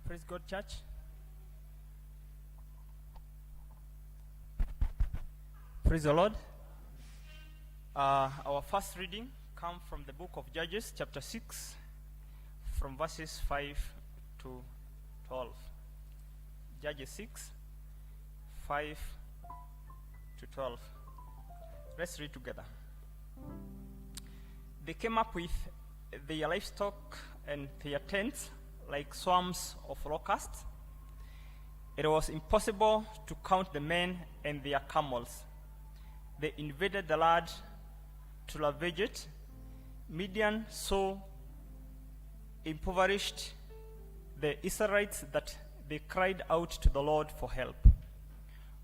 Praise God, church. Praise the Lord. Our first reading comes from the book of Judges, chapter 6, from verses 5-12. Judges 6:5-12. Let's read together. They came up with their livestock and their tents like swarms of locusts. It was impossible to count the men and their camels. They invaded the land to ravage it. Midian so impoverished the Israelites that they cried out to the Lord for help.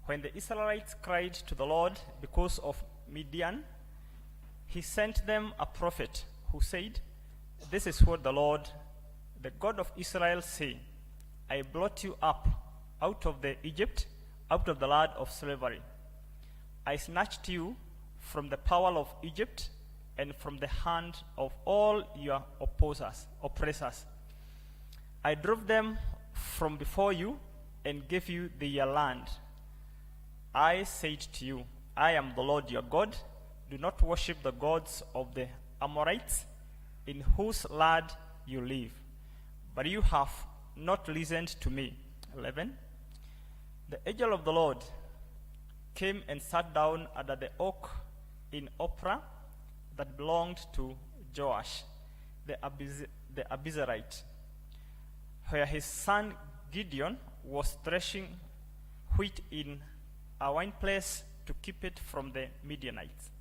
When the Israelites cried to the Lord because of Midian, he sent them a prophet who said, "This is what the Lord, the God of Israel, say, I brought you up out of Egypt, out of the land of slavery. I snatched you from the power of Egypt and from the hand of all your oppressors. I drove them from before you and gave you their land. I said to you, I am the Lord your God. Do not worship the gods of the Amorites, in whose land you live. But you have not listened to me." 11. The angel of the Lord came and sat down under the oak in Ophrah that belonged to Joash, the Abizarite, where his son Gideon was threshing wheat in a winepress to keep it from the Midianites.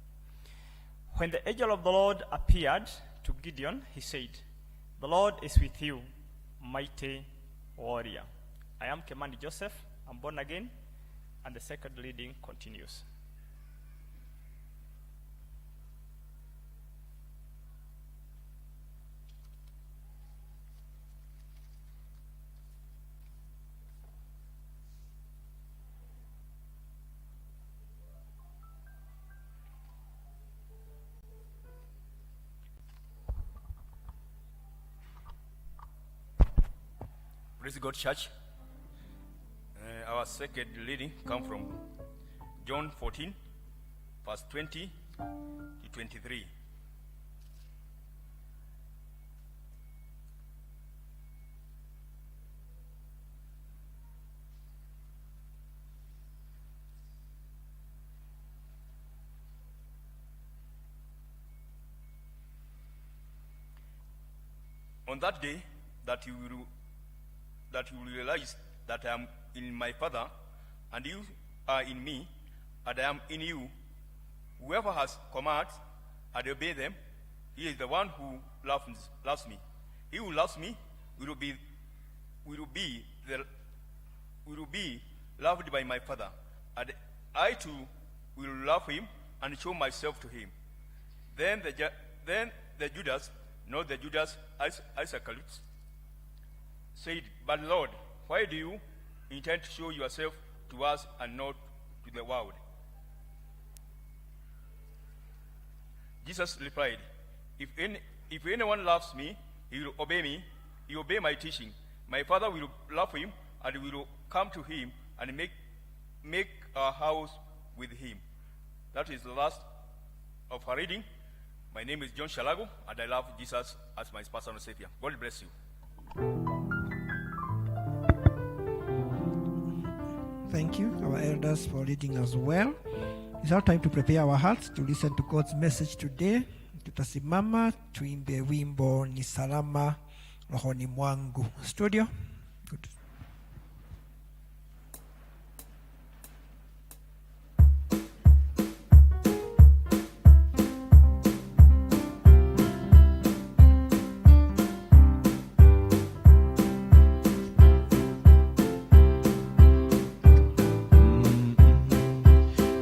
When the angel of the Lord appeared to Gideon, he said, "The Lord is with you, mighty warrior." I am Kemani Joseph. I'm born again, and the second reading continues. Praise God, church. Our second reading comes from John 14, verse 20 to 23. On that day, that you will realize that I am in my Father, and you are in me, and I am in you. Whoever has commands and obey them, he is the one who loves me. He who loves me will be loved by my Father, and I too will love him and show myself to him. Then the Judas, not the Judas Iscariot, said, "But Lord, why do you intend to show yourself to us and not to the world?" Jesus replied, If anyone loves me, he will obey me. He will obey my teaching. My Father will love him, and we will come to him and make our house with him. That is the last of our reading. My name is John Shalago, and I love Jesus as my personal Savior. God bless you. Thank you, our elders, for leading us well. It's our time to prepare our hearts to listen to God's message today. Tutasimama tuimbe wimbo Ni Salama Rohoni Mwangu. Studio. Good.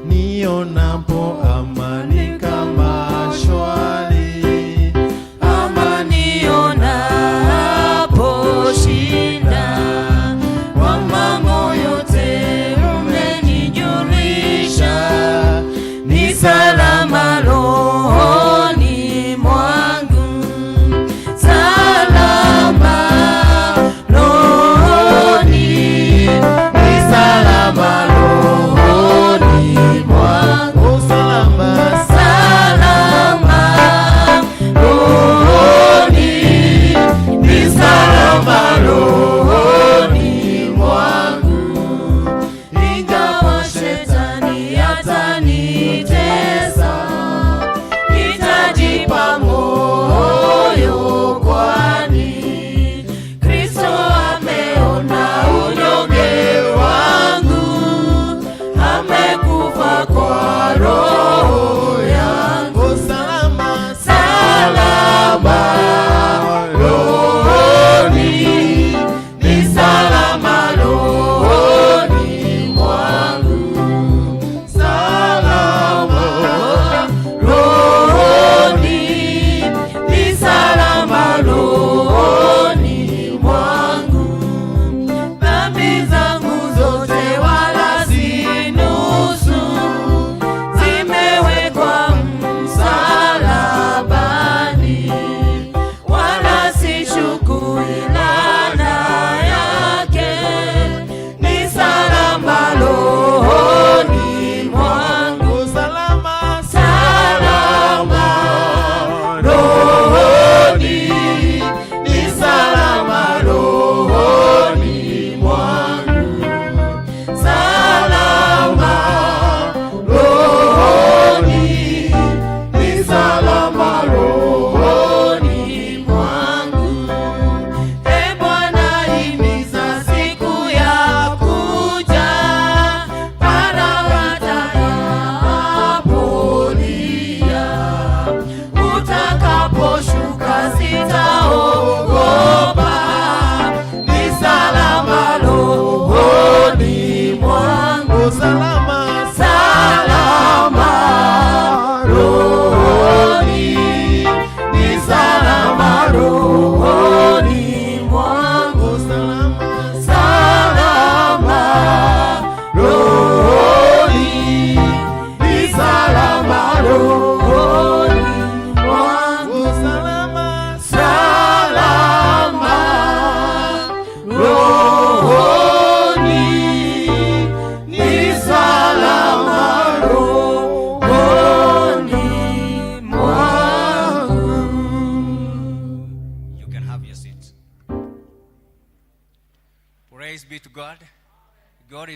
Nionapo amani kama shwari, ama nionapo shida, kwamba moyo yote umenijulisha, ni salama rohoni mwangu, salama rohoni, ni salama rohoni mwangu.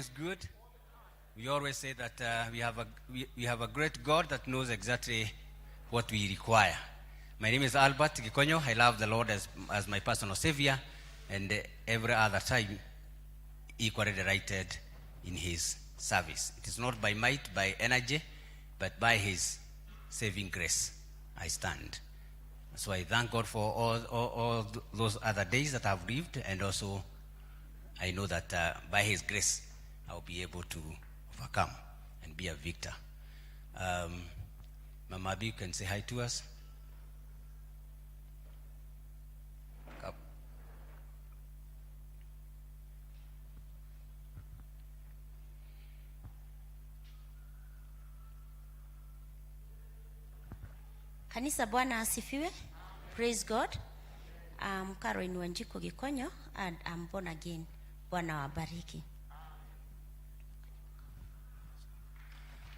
is good. We always say that we have a great God that knows exactly what we require. My name is Albert Gikonyo. I love the Lord as my personal Savior, and every other time equally delighted in His service. It is not by might, by energy, but by His saving grace I stand. So I thank God for all those other days that I've lived, and also I know that by His grace I'll be able to overcome and be a victor. Mama B, you can say hi to us. Kanisa, Bwana asifiwe. Praise God. I'm Caroline Wanjiko Gikonyo, and I'm born again. Bwana wabariki.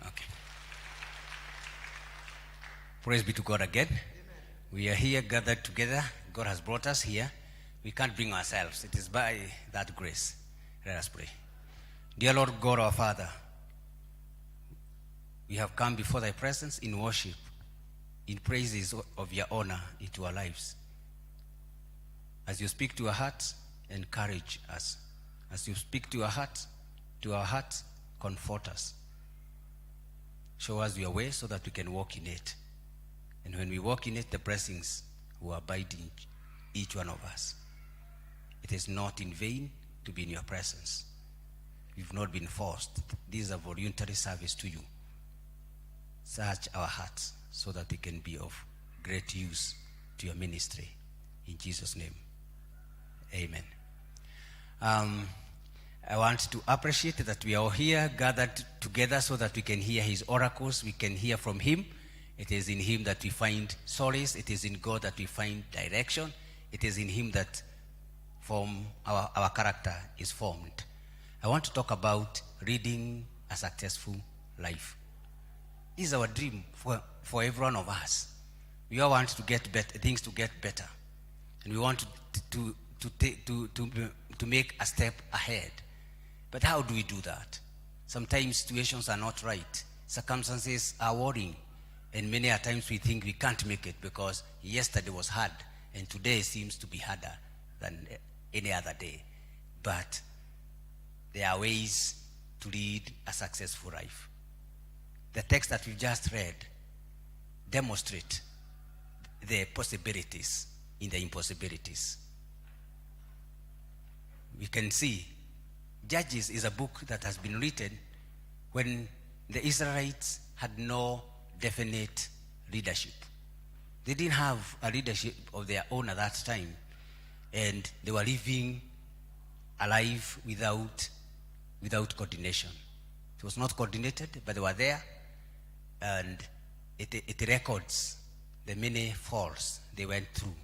Okay. Praise be to God again. Amen. We are here gathered together. God has brought us here. We can't bring ourselves. It is by that grace. Let us pray. Dear Lord God, our Father, we have come before thy presence in worship, in praises of your honor into our lives. As you speak to our hearts, encourage us. As you speak to our hearts, comfort us. Show us your way so that we can walk in it. And when we walk in it, the blessings will abide in each one of us. It is not in vain to be in your presence. We've not been forced. This is a voluntary service to you. Search our hearts so that they can be of great use to your ministry. In Jesus' name, amen. I want to appreciate that we are all here gathered together so that we can hear his oracles, we can hear from him. It is in him that we find solace. It is in God that we find direction. It is in him that our character is formed. I want to talk about leading a successful life. This is our dream for every one of us. We all want to get better, things to get better. And we want to make a step ahead. But how do we do that? Sometimes situations are not right. Circumstances are worrying. And many a times we think we can't make it because yesterday was hard and today seems to be harder than any other day. But there are ways to lead a successful life. The text that we just read demonstrate the possibilities in the impossibilities. We can see Judges is a book that has been written when the Israelites had no definite leadership. They didn't have a leadership of their own at that time, and they were living a life without coordination. It was not coordinated, but they were there, and it records the many falls they went through.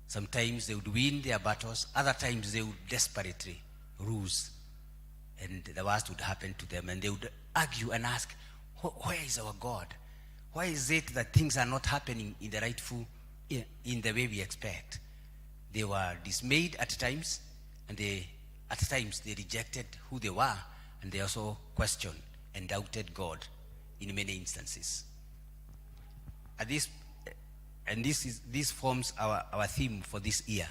Sometimes they would win their battles, other times they would desperately lose, and the worst would happen to them, and they would argue and ask, where is our God? Why is it that things are not happening in the way we expect? They were dismayed at times, and at times they rejected who they were, and they also questioned and doubted God in many instances. This forms our theme for this year.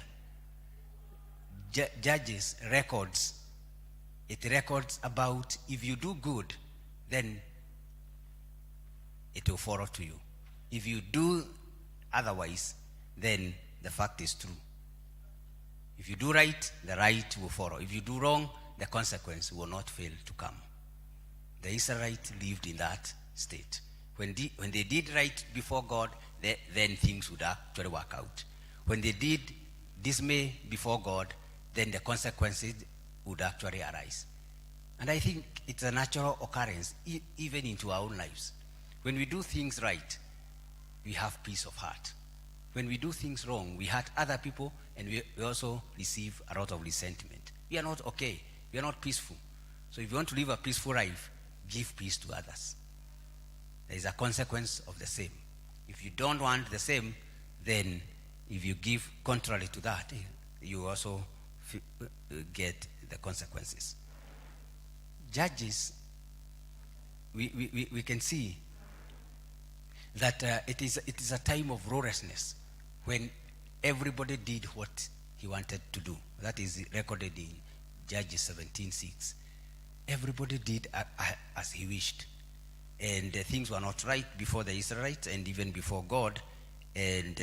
Judges records about if you do good, then it will follow to you. If you do otherwise, then the fact is true. If you do right, the right will follow. If you do wrong, the consequence will not fail to come. The Israelites lived in that state. When they did right before God, then things would actually work out. When they did dismay before God, then the consequences would actually arise. And I think it's a natural occurrence, even into our own lives. When we do things right, we have peace of heart. When we do things wrong, we hurt other people, and we also receive a lot of resentment. We are not okay. We are not peaceful. So if you want to live a peaceful life, give peace to others. There is a consequence of the same. If you don't want the same, then if you give contrary to that, you also get the consequences. Judges, we can see that it is a time of lawlessness when everybody did what he wanted to do. That is recorded in Judges 17:6. Everybody did as he wished. And things were not right before the Israelites and even before God. And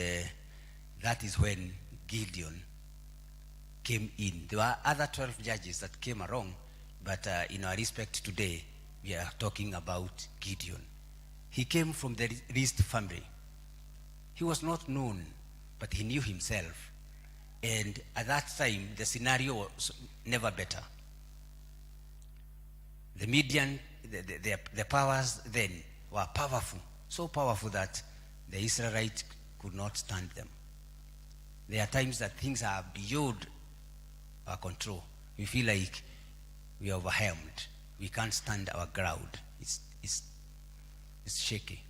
that is when Gideon came in. There were other 12 judges that came along, but in our respect today, we are talking about Gideon. He came from the least family. He was not known, but he knew himself. And at that time, the scenario was never better. The Midian, the powers then were powerful, so powerful that the Israelites could not stand them. There are times that things are beyond our control. We feel like we are overwhelmed. We can't stand our ground. It's shaky.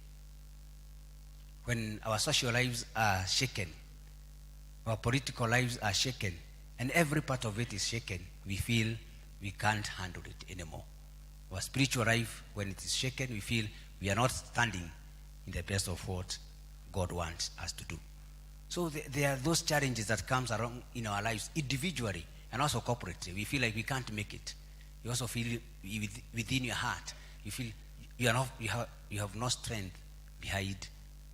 When our social lives are shaken, our political lives are shaken, and every part of it is shaken, we feel we can't handle it anymore. Our spiritual life, when it is shaken, we feel we are not standing in the best of what God wants us to do. So there are those challenges that comes along in our lives individually and also corporately. We feel like we can't make it. You also feel within your heart, you feel you have no strength behind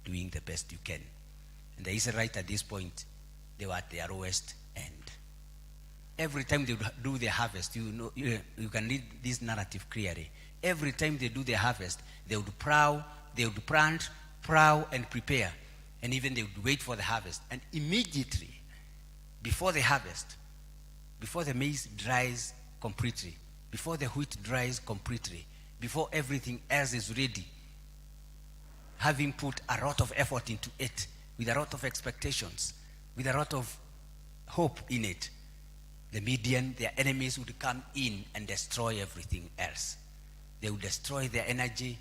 doing the best you can. And the Israelites at this point, they were at their lowest end. Every time they do their harvest, you can read this narrative clearly. Every time they do their harvest, they would plow, they would plant, plow, and prepare. And even they would wait for the harvest. And immediately, before the harvest, before the maize dries completely, before the wheat dries completely, before everything else is ready, having put a lot of effort into it, with a lot of expectations, with a lot of hope in it, the Midian, their enemies, would come in and destroy everything else. They would destroy their energy.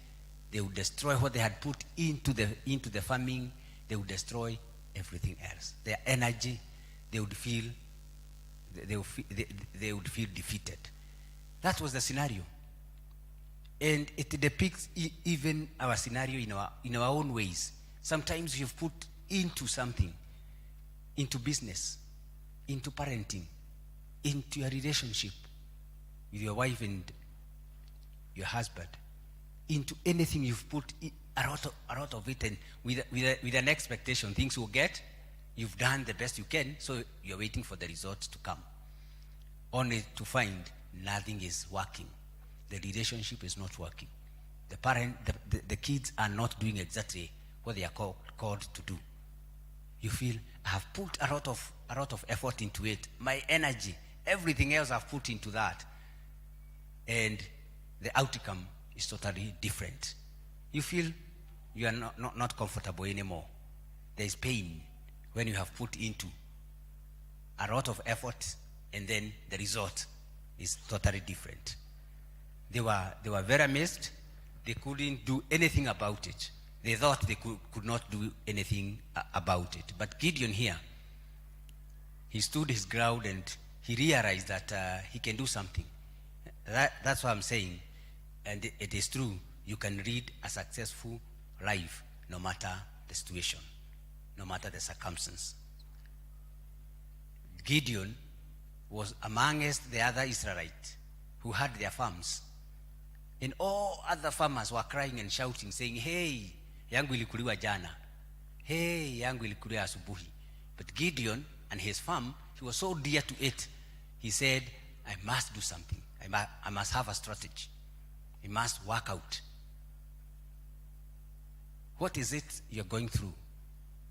They would destroy what they had put into the farming. They would destroy everything else. Their energy, they would feel defeated. That was the scenario. And it depicts even our scenario in our own ways. Sometimes you've put into something, into business, into parenting, into your relationship with your wife and your husband, into anything you've put a lot of it, and with an expectation things will get. You've done the best you can, so you're waiting for the results to come, only to find nothing is working. The relationship is not working. The kids are not doing exactly what they are called to do. You feel, I have put a lot of effort into it. My energy, everything else I've put into that, and the outcome is totally different. You feel you are not comfortable anymore. There is pain when you have put into a lot of effort, and then the result is totally different. They were very amazed. They couldn't do anything about it. They thought they could not do anything about it. But Gideon here, he stood his ground and he realized that he can do something. That's what I'm saying. And it is true. You can lead a successful life no matter the situation, no matter the circumstance. Gideon was amongst the other Israelites who had their farms. And all other farmers were crying and shouting, saying, hey, yangu ilikuliwa jana. Hey, yangu ilikuliwa asubuhi. But Gideon and his farm, he was so dear to it. He said, I must do something. I must have a strategy. I must work out. What is it you're going through?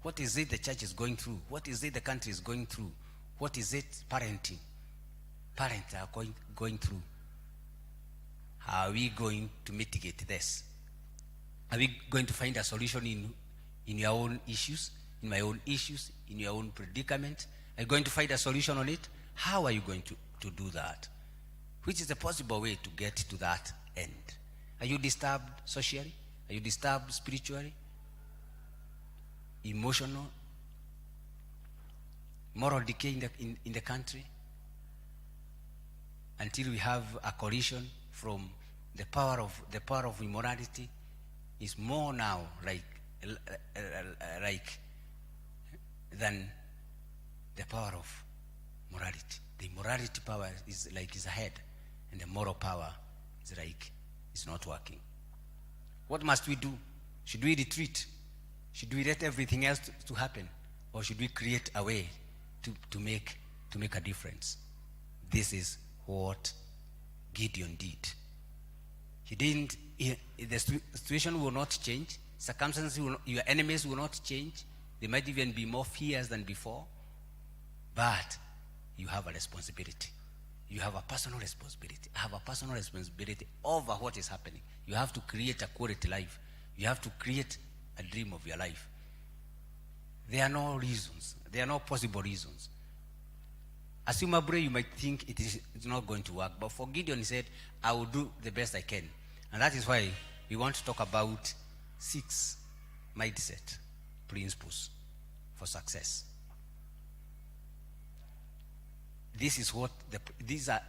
What is it the church is going through? What is it the country is going through? What is it parents are going through? How are we going to mitigate this? Are we going to find a solution in your own issues, in my own issues, in your own predicament? Are you going to find a solution on it? How are you going to do that? Which is the possible way to get to that end? Are you disturbed socially? Are you disturbed spiritually? Emotional? Moral decay in the country? Until we have a coalition from the power of immorality is more now like than the power of morality. The morality power is ahead, and the moral power is it's not working. What must we do? Should we retreat? Should we let everything else to happen, or should we create a way to make a difference? This is what Gideon did. He didn't. The situation will not change. Circumstances, your enemies will not change. They might even be more fierce than before. But you have a responsibility. You have a personal responsibility. I have a personal responsibility over what is happening. You have to create a quality life. You have to create a dream of your life. There are no reasons. There are no possible reasons. Assumably, you might think it's not going to work. But for Gideon, he said, I will do the best I can. And that is why we want to talk about 6 mindset principles for success. This is what these are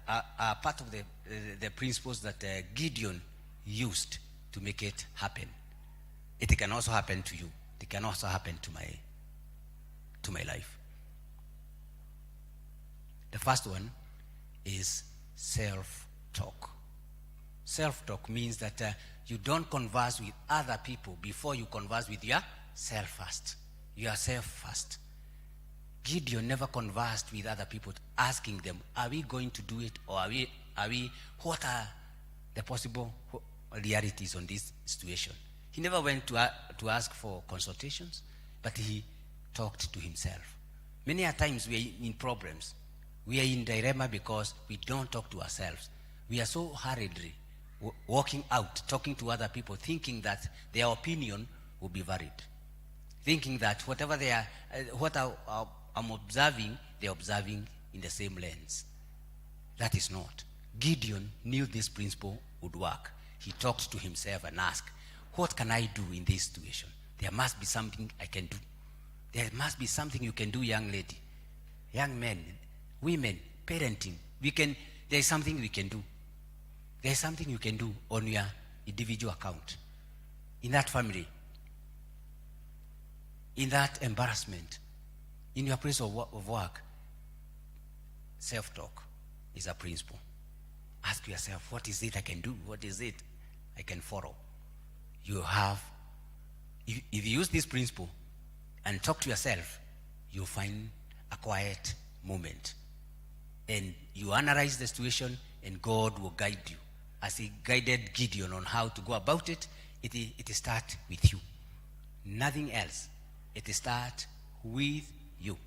part of the principles that Gideon used to make it happen. It can also happen to you. It can also happen to my life. The first one is self-talk. Self-talk means that you don't converse with other people before you converse with yourself first. Yourself first. Gideon never conversed with other people, asking them, are we going to do it, or what are the possible realities on this situation? He never went to ask for consultations, but he talked to himself. Many a times we are in problems. We are in dilemma because we don't talk to ourselves. We are so hurriedly walking out, talking to other people, thinking that their opinion will be valid. Thinking that whatever they are, I'm observing, they're observing in the same lens. That is not. Gideon knew this principle would work. He talked to himself and asked, what can I do in this situation? There must be something I can do. There must be something you can do, young lady, young men, women, parenting. There is something we can do. There is something you can do on your individual account, in that family, in that embarrassment, in your place of work. Self-talk is a principle. Ask yourself, what is it I can do? What is it I can follow? You have, if you use this principle and talk to yourself, you'll find a quiet moment. And you analyze the situation, and God will guide you. As he guided Gideon on how to go about it, it starts with you. Nothing else. It starts with you.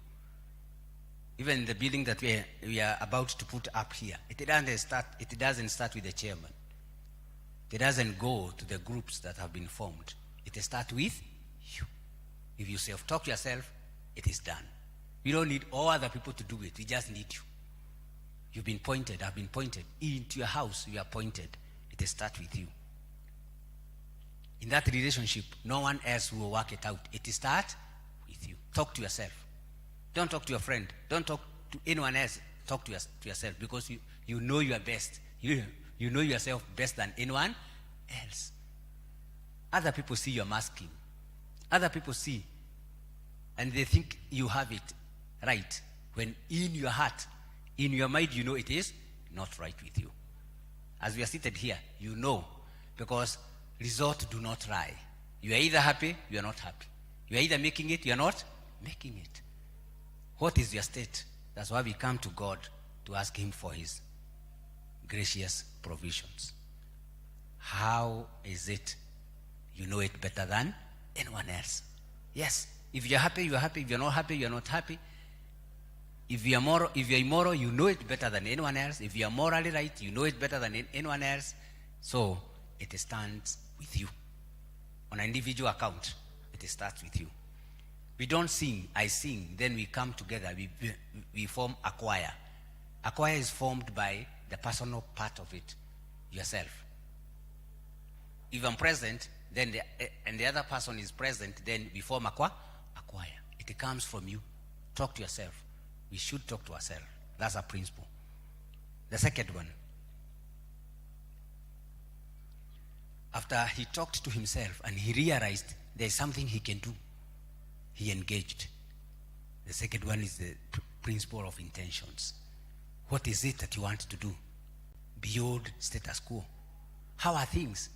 Even the building that we are about to put up here, it doesn't start with the chairman. It doesn't go to the groups that have been formed. It starts with you. If you self-talk to yourself, it is done. We don't need all other people to do it. We just need you. You've been pointed, I've been pointed. Into your house, you are pointed. It starts with you. In that relationship, no one else will work it out. It starts with you. Talk to yourself. Don't talk to your friend. Don't talk to anyone else. Talk to yourself, because you know you are best. You know yourself best than anyone else. Other people see you're masking. Other people see, and they think you have it right, when in your heart, in your mind, you know it is not right with you. As we are seated here, you know, because results do not lie. You are either happy, you are not happy. You are either making it, you are not making it. What is your state? That's why we come to God to ask him for his gracious provisions. How is it you know it better than anyone else? Yes, if you're happy, you're happy. If you're not happy, you're not happy. If you're immoral, you know it better than anyone else. If you're morally right, you know it better than anyone else. So it stands with you. On an individual account, it starts with you. We don't sing, I sing, then we come together, we form a choir. A choir is formed by the personal part of it, yourself. If I'm present, then and the other person is present, then we form a choir. It comes from you. Talk to yourself. We should talk to ourselves. That's a principle. The second one, after he talked to himself and he realized there's something he can do, he engaged. The second one is the principle of intentions. What is it that you want to do beyond status quo? How are things?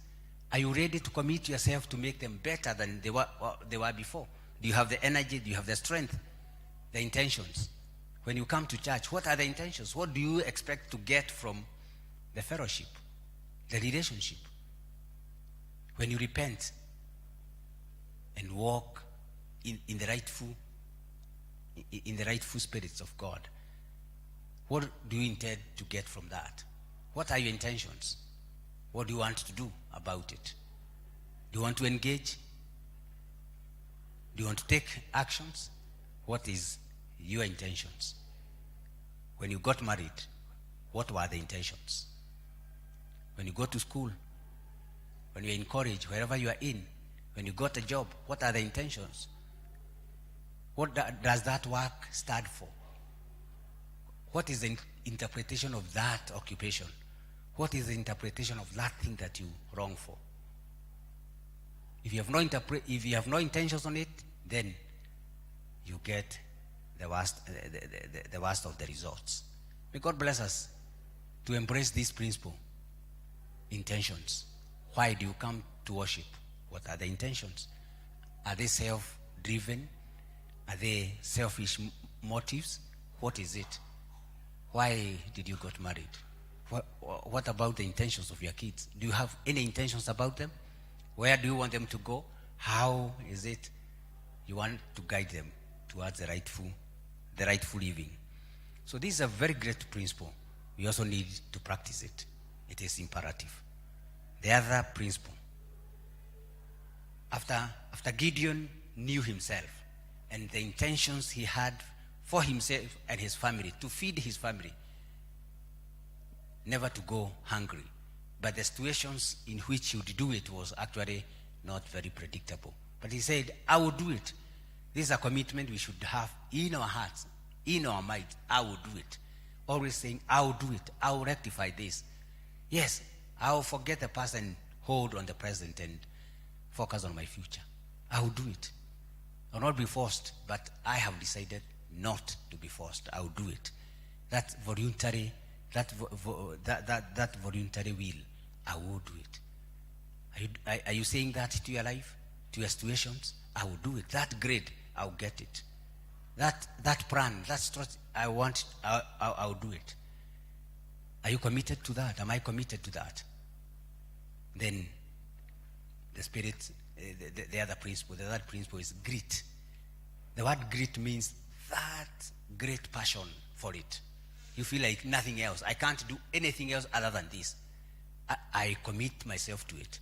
Are you ready to commit yourself to make them better than they were before? Do you have the energy? Do you have the strength? The intentions. When you come to church, what are the intentions? What do you expect to get from the fellowship, the relationship? When you repent and walk in the rightful spirits of God, what do you intend to get from that? What are your intentions? What do you want to do about it? Do you want to engage? Do you want to take actions? What is your intentions? When you got married, what were the intentions? When you go to school, when you're in college, wherever you are in, when you got a job, what are the intentions? What does that work stand for? What is the interpretation of that occupation? What is the interpretation of that thing that you wrong for? If you have no intentions on it, then you get the worst of the results. May God bless us to embrace this principle. Intentions. Why do you come to worship? What are the intentions? Are they self-driven? Are they selfish motives? What is it? Why did you get married? What about the intentions of your kids? Do you have any intentions about them? Where do you want them to go? How is it you want to guide them towards the rightful living? So this is a very great principle. We also need to practice it. It is imperative. The other principle, after Gideon knew himself and the intentions he had for himself and his family, to feed his family, never to go hungry, but the situations in which he would do it was actually not very predictable. But he said, I will do it. This is a commitment we should have in our hearts, in our mind. I will do it. Always saying, I will do it. I will rectify this. Yes, I will forget the past and hold on the present and focus on my future. I will do it. I will not be forced, but I have decided not to be forced. I will do it. That voluntary will, I will do it. Are you saying that to your life, to your situations? I will do it. That grade, I'll get it. That plan, that strategy, I'll do it. Are you committed to that? Am I committed to that? Then the spirit, the other principle is grit. The word grit means that great passion for it. You feel like nothing else. I can't do anything else other than this. I commit myself to it.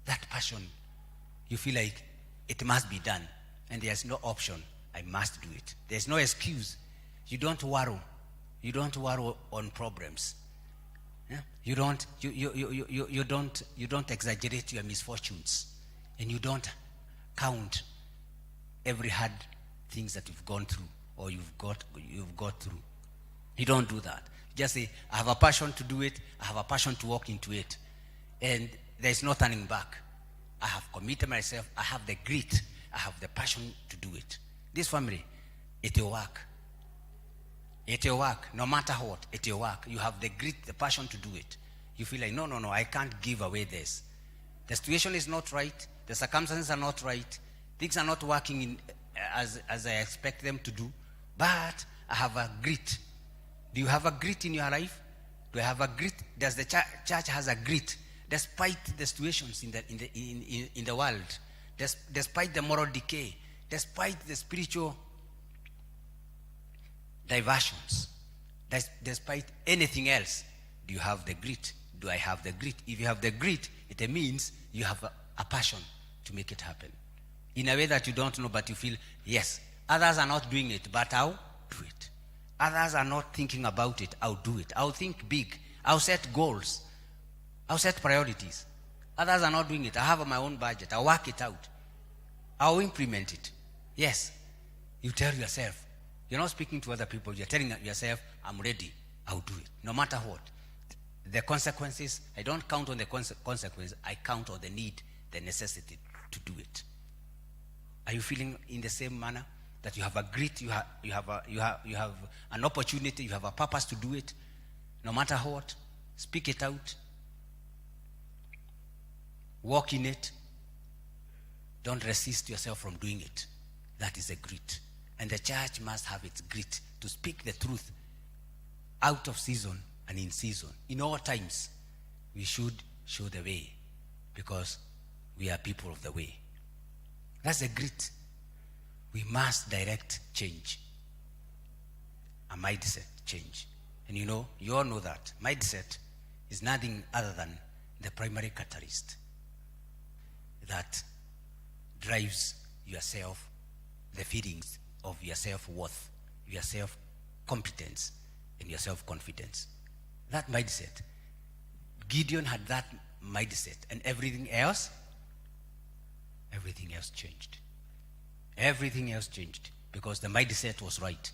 That passion, you feel like it must be done, and there's no option. I must do it. There's no excuse. You don't worry. You don't worry on problems. Yeah? You don't exaggerate your misfortunes, and you don't count every hard things that you've gone through or you've got through. You don't do that. Just say, I have a passion to do it. I have a passion to walk into it, and there's no turning back. I have committed myself. I have the grit. I have the passion to do it. This family, it will work. It will work. No matter what, it will work. You have the grit, the passion to do it. You feel like, no, I can't give away this. The situation is not right. The circumstances are not right. Things are not working as I expect them to do. But I have a grit. Do you have a grit in your life? Do I have a grit? Does the church has a grit despite the situations in the world, despite the moral decay, despite the spiritual diversions, despite anything else? Do you have the grit? Do I have the grit? If you have the grit, it means you have a passion to make it happen in a way that you don't know, but you feel, yes, others are not doing it, but I'll do it. Others are not thinking about it, I'll do it. I'll think big. I'll set goals. I'll set priorities. Others are not doing it. I have my own budget. I'll work it out. I'll implement it. Yes. You tell yourself. You're not speaking to other people. You're telling yourself, I'm ready. I'll do it. No matter what. the consequences, I don't count on the consequences, I count on the need, the necessity to do it. Are you feeling in the same manner? That you have a grit, you have an opportunity, you have a purpose to do it, no matter what. Speak it out. Walk in it. Don't resist yourself from doing it. That is a grit. And the church must have its grit to speak the truth out of season and in season. In all times, we should show the way because we are people of the way. That's a grit. We must direct change. A mindset change. And you all know that. Mindset is nothing other than the primary catalyst that drives yourself, the feelings of your self-worth, your self-competence, and your self-confidence. That mindset. Gideon had that mindset, and everything else changed. Everything else changed because the mindset was right.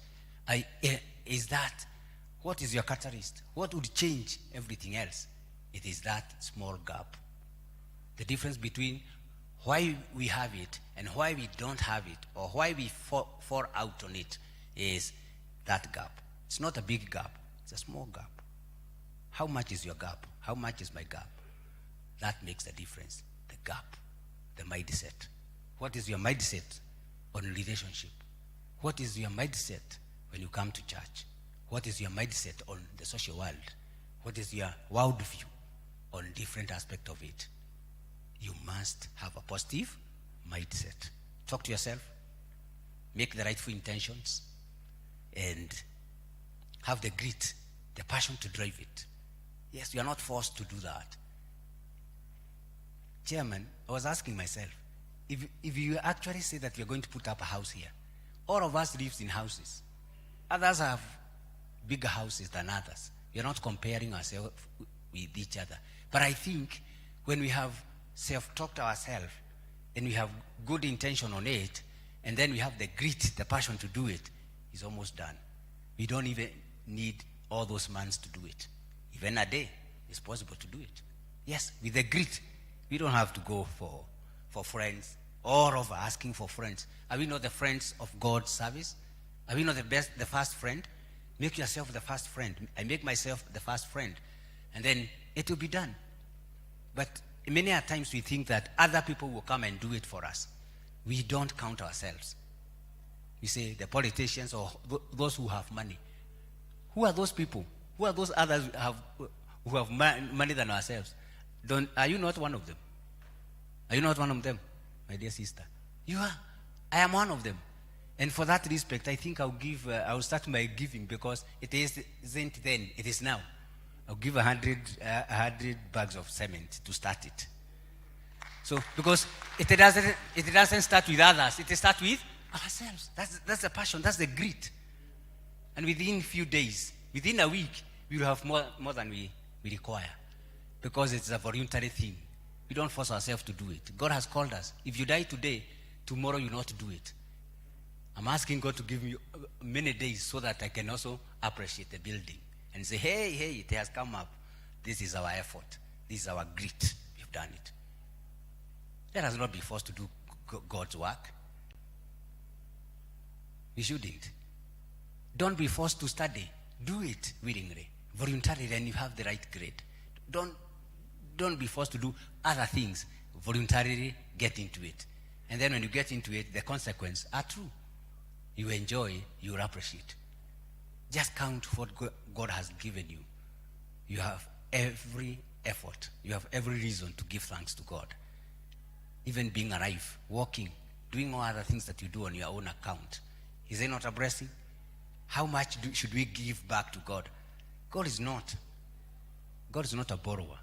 What is your catalyst? What would change everything else? It is that small gap. The difference between why we have it and why we don't have it, or why we fall out on it, is that gap. It's not a big gap. It's a small gap. How much is your gap? How much is my gap? That makes the difference. The gap, the mindset. What is your mindset on relationship? What is your mindset when you come to church? What is your mindset on the social world? What is your worldview on different aspects of it? You must have a positive mindset. Talk to yourself. Make the rightful intentions. And have the grit, the passion to drive it. Yes, you are not forced to do that. Chairman, I was asking myself, if you actually say that you're going to put up a house here, all of us live in houses. Others have bigger houses than others. We are not comparing ourselves with each other. But I think when we have self-talked ourselves and we have good intention on it, and then we have the grit, the passion to do it, it's almost done. We don't even need all those months to do it. Even a day, it's possible to do it. Yes, with the grit, we don't have to go for friends, all over asking for friends. Are we not the friends of God's service? Are we not the first friend? Make yourself the first friend. I make myself the first friend. And then it will be done. But many a times we think that other people will come and do it for us. We don't count ourselves. We say the politicians or those who have money. Who are those people? Who are those others who have money than ourselves? Are you not one of them? Are you not one of them, my dear sister? You are. I am one of them. And for that respect, I think I'll start my giving because it isn't then, it is now. I'll give 100 bags of cement to start it. So, because it doesn't start with others, it starts with ourselves. That's the passion, that's the grit. And within a few days, within a week, we will have more than we require. Because it's a voluntary thing. We don't force ourselves to do it. God has called us. If you die today, tomorrow you will not do it. I'm asking God to give me many days so that I can also appreciate the building and say, hey, it has come up. This is our effort. This is our grit. We've done it. Let us not be forced to do God's work. We shouldn't. Don't be forced to study. Do it willingly, voluntarily, and you have the right grade. Don't be forced to do other things. Voluntarily get into it. And then when you get into it, the consequences are true. You enjoy, you appreciate. Just count what God has given you. You have every effort. You have every reason to give thanks to God. Even being alive, walking, doing all other things that you do on your own account. Is it not a blessing? How much should we give back to God? God is not a borrower.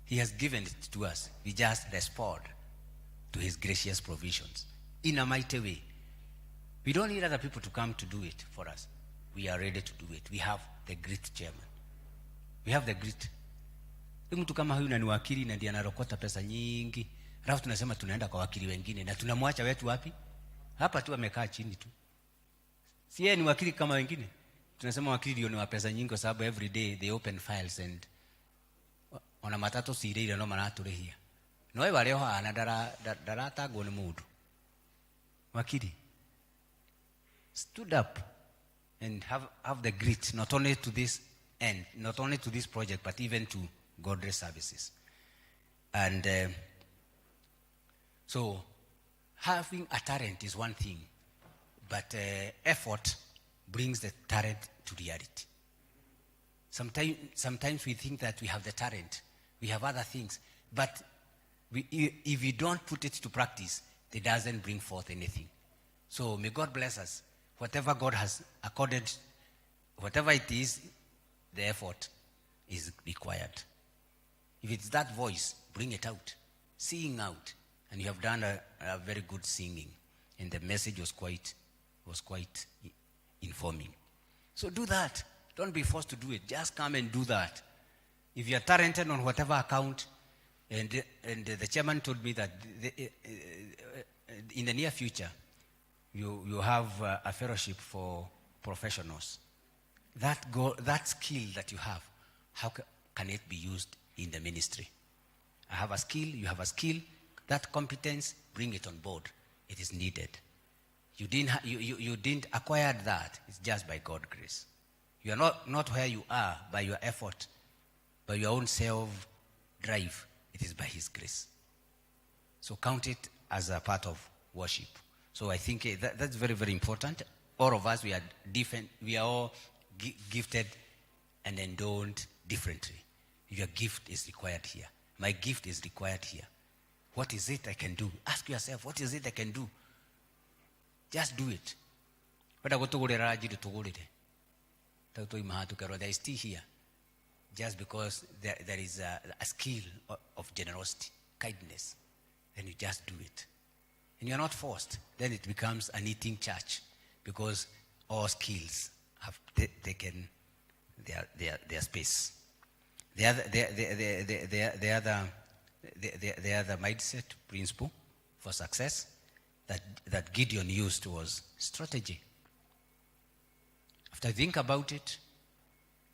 He has given it to us. We just respond to his gracious provisions in a mighty way. We don't need other people to come to do it for us. We are ready to do it. We have the grit, chairman. We have the grit. Mtu kama huyu na ni wakili na ndiye anarokota pesa nyingi. Alafu tunasema tunaenda kwa wakili wengine na tunamwacha wetu wapi? Hapa tu amekaa chini tu. Si yeye ni wakili kama wengine. Tunasema wakili ndio ni wa pesa nyingi kwa sababu every day they open files and ona matatu cireire no maraturihia no we wale hana daratagwo ni mundu wakiri stood up and have the grit not only to this end, not only to this project, but even to godly services. And so having a talent is one thing, but effort brings the talent to reality. Sometimes we think that we have the talent, we have other things, but if we don't put it to practice, it doesn't bring forth anything. So may God bless us. Whatever God has accorded, whatever it is, the effort is required. If it's that voice, bring it out. Sing out. And you have done a very good singing. And the message was quite informing. So do that. Don't be forced to do it. Just come and do that. If you are talented on whatever account, and the chairman told me that in the near future, you have a fellowship for professionals. That skill that you have, how can it be used in the ministry? I have a skill, you have a skill. That competence, bring it on board. It is needed. You didn't acquire that. It's just by God's grace. You are not where you are by your effort, by your own self-drive. It is by His grace. So count it as a part of worship. So I think that's very, very important. All of us, we are different. We are all gifted and endowed differently. Your gift is required here. My gift is required here. What is it I can do? Ask yourself, what is it I can do? Just do it. There is still here. Just because there is a skill of generosity, kindness, then you just do it. And you're not forced. Then it becomes an eating church because all skills have taken their space. The other mindset principle for success that Gideon used was strategy. After you think about it,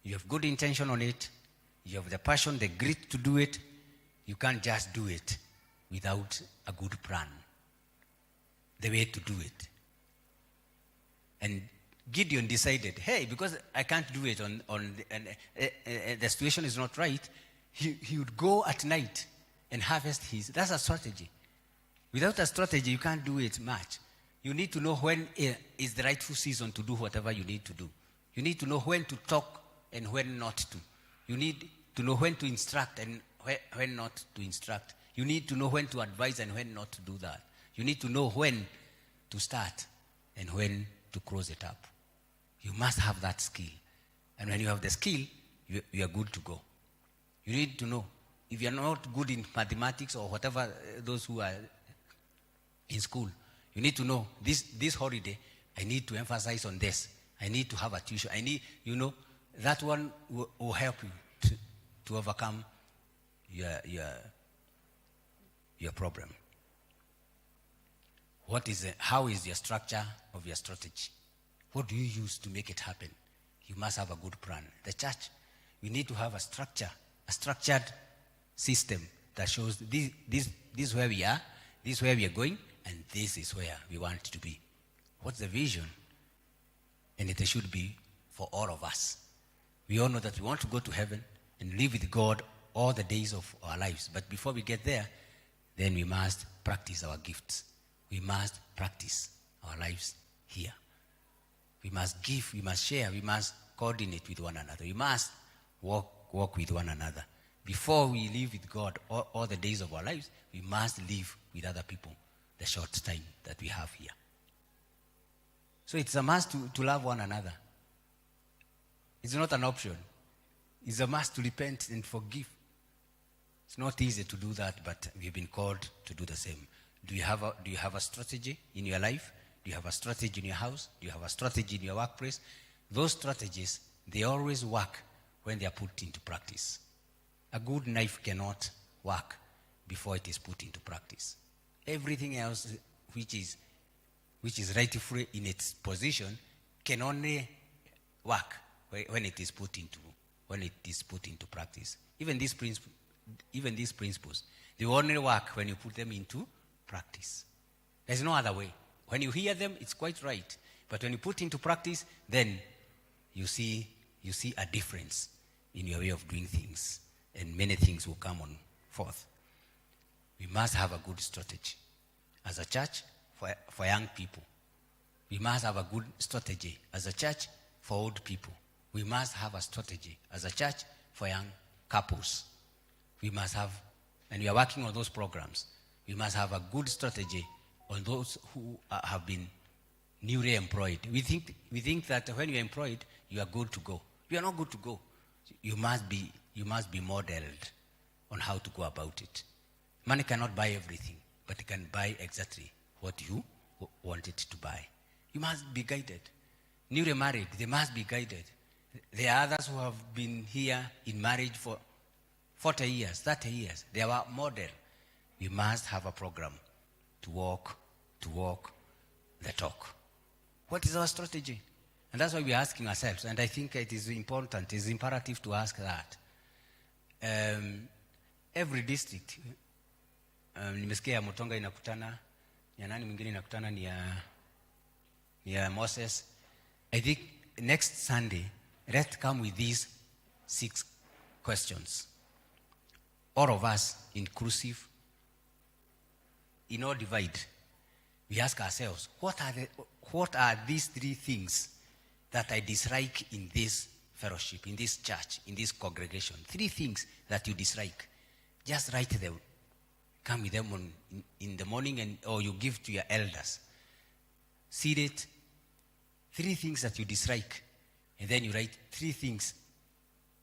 you have good intention on it, you have the passion, the grit to do it, you can't just do it without a good plan. The way to do it. And Gideon decided, hey, because I can't do it and the situation is not right, he would go at night and harvest his. That's a strategy. Without a strategy, you can't do it much. You need to know when is the rightful season to do whatever you need to do. You need to know when to talk and when not to. You need to know when to instruct and when not to instruct. You need to know when to advise and when not to do that. You need to know when to start and when to close it up. You must have that skill. And when you have the skill, you are good to go. You need to know. If you are not good in mathematics or whatever, those who are in school, you need to know this holiday, I need to emphasize on this. I need to have a tuition. That one will help you to overcome your problem. How is your structure of your strategy? What do you use to make it happen? You must have a good plan. The church, we need to have a structured system that shows this is where we are, this is where we are going, and this is where we want to be. What's the vision? And it should be for all of us. We all know that we want to go to heaven and live with God all the days of our lives. But before we get there, then we must practice our gifts. We must practice our lives here. We must give, we must share, we must coordinate with one another. We must walk with one another. Before we live with God all the days of our lives, we must live with other people the short time that we have here. So it's a must to love one another. It's not an option. It's a must to repent and forgive. It's not easy to do that, but we've been called to do the same. Do you have a strategy in your life? Do you have a strategy in your house? Do you have a strategy in your workplace? Those strategies, they always work when they are put into practice. A good knife cannot work before it is put into practice. Everything else which is rightfully in its position can only work when it is put into practice. Even this principle, even these principles, they only work when you put them into practice. There's no other way. When you hear them, it's quite right. But when you put into practice, then you see a difference in your way of doing things. And many things will come on forth. We must have a good strategy. As a church, for young people. We must have a good strategy as a church for old people. We must have a strategy as a church for young couples. We must have, and we are working on those programs, we must have a good strategy on those who have been newly employed. We think that when you're employed, you are good to go. You are not good to go. You must be modeled on how to go about it. Money cannot buy everything, but it can buy exactly what you want it to buy. You must be guided. Newly married, they must be guided. There are others who have been here in marriage for 40 years, 30 years. They are model. We must have a program to walk the talk. What is our strategy? And that's why we're asking ourselves. And I think it is important, it is imperative to ask that. Every district, nimesikia Mutonga inakutana, ya nani mwingine inakutana ni ya Moses. I think next Sunday, let's come with these 6 questions. All of us, inclusive, in all divide, we ask ourselves, what are these 3 things that I dislike in this fellowship, in this church, in this congregation? 3 things that you dislike. Just write them. Come with them in the morning, or you give to your elders. See it. 3 things that you dislike. And then you write 3 things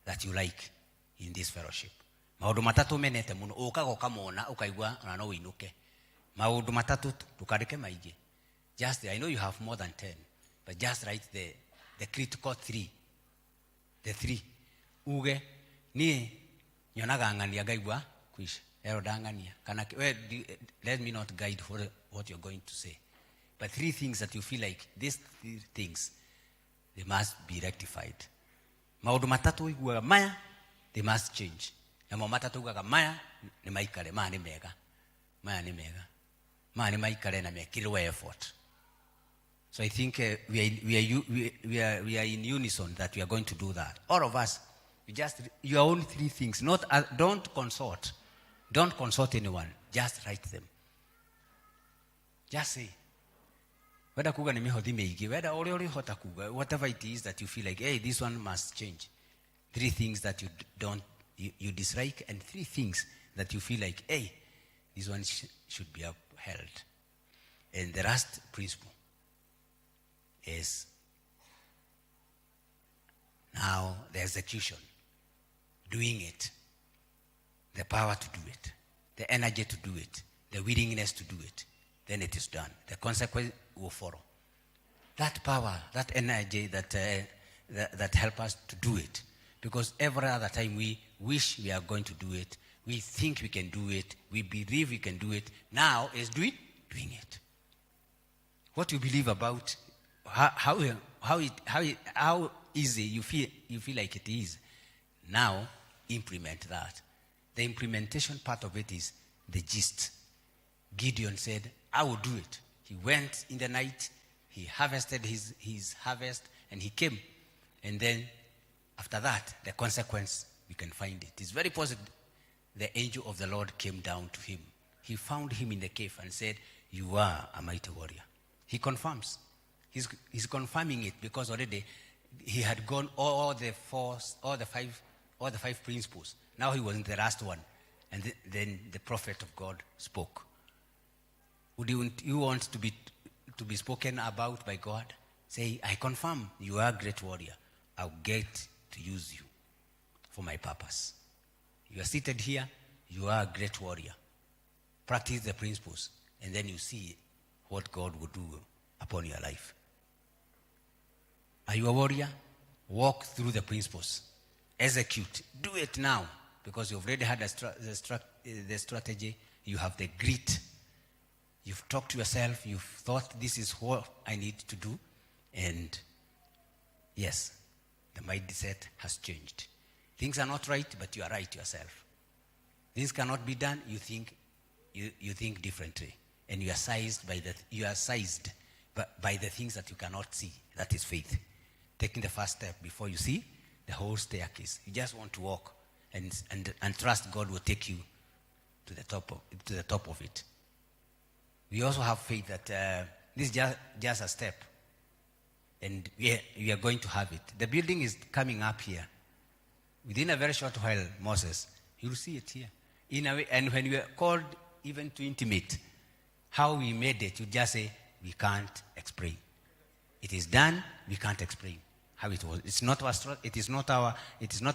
that you like in this fellowship. Maundu matatu menete muno ukago kamona ukaigwa na no winuke. Maundu matatu tukareke maige. Just I know you have more than 10, but just write the critical 3. The 3. Uge ni nyonaga ngania gaigwa kwisha. Erodangania. Let me not guide for what you're going to say. But 3 things that you feel like these 3 things, they must be rectified. Maundu matatu iguaga maya, they must change. Na maundu matatu iguaga maya, ni maikare, maa ni mega. Maya ni mega. Maa ni maikare na mekilwe effort. So I think we are in unison that we are going to do that. All of us, your own 3 things. Don't consult. Don't consult anyone. Just write them. Just say. Whether kuga ni mihodhi meigi, whether ori hota kuga, whatever it is that you feel like, hey, this one must change. 3 things that you dislike, and 3 things that you feel like, hey, this one should be upheld. And the last principle is now the execution, doing it, the power to do it, the energy to do it, the willingness to do it. Then it is done. The consequence will follow. That power, that energy that help us to do it. Because every other time we wish we are going to do it, we think we can do it, we believe we can do it. Now is doing it. What you believe about how easy you feel like it is. Now implement that. The implementation part of it is the gist. Gideon said, I will do it. He went in the night, he harvested his harvest, and he came. And then, after that, the consequence, we can find it. It's very positive. The angel of the Lord came down to him. He found him in the cave and said, you are a mighty warrior. He confirms. He's confirming it because already he had gone all the 5 principles. Now he was in the last one. And then the prophet of God spoke. Would you want to be spoken about by God? Say, I confirm you are a great warrior. I'll get to use you for my purpose. You are seated here. You are a great warrior. Practice the principles, and then you see what God will do upon your life. Are you a warrior? Walk through the principles. Execute. Do it now, because you've already had the strategy. You have the grit. You've talked to yourself. You've thought, this is what I need to do. And yes, the mindset has changed. Things are not right, but you are right yourself. Things cannot be done, you think differently. And you are sized by the things that you cannot see. That is faith. Taking the first step before you see the whole staircase. You just want to walk and trust God will take you to the top of it. We also have faith that this is just a step, and we are going to have it. The building is coming up here. Within a very short while, Moses, you'll see it here. In a way, and when we are called even to intimate how we made it, you just say, we can't explain. It is done, we can't explain how it was. It is not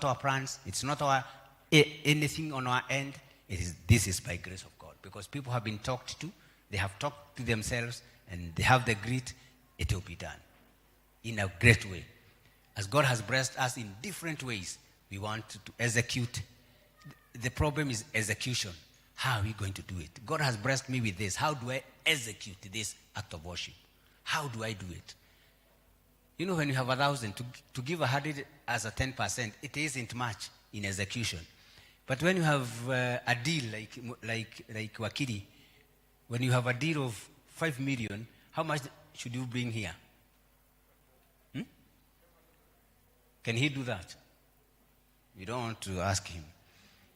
our plans, it's not our anything on our end. This is by grace of God. Because people have been talked to, they have talked to themselves, and they have the grit, it will be done in a great way. As God has blessed us in different ways, we want to execute. The problem is execution. How are we going to do it? God has blessed me with this. How do I execute this act of worship? How do I do it? You know, when you have 1,000, to give 100 as a 10%, it isn't much in execution. But when you have a deal like Wakili, when you have a deal of 5 million, how much should you bring here? Can he do that? You don't want to ask him.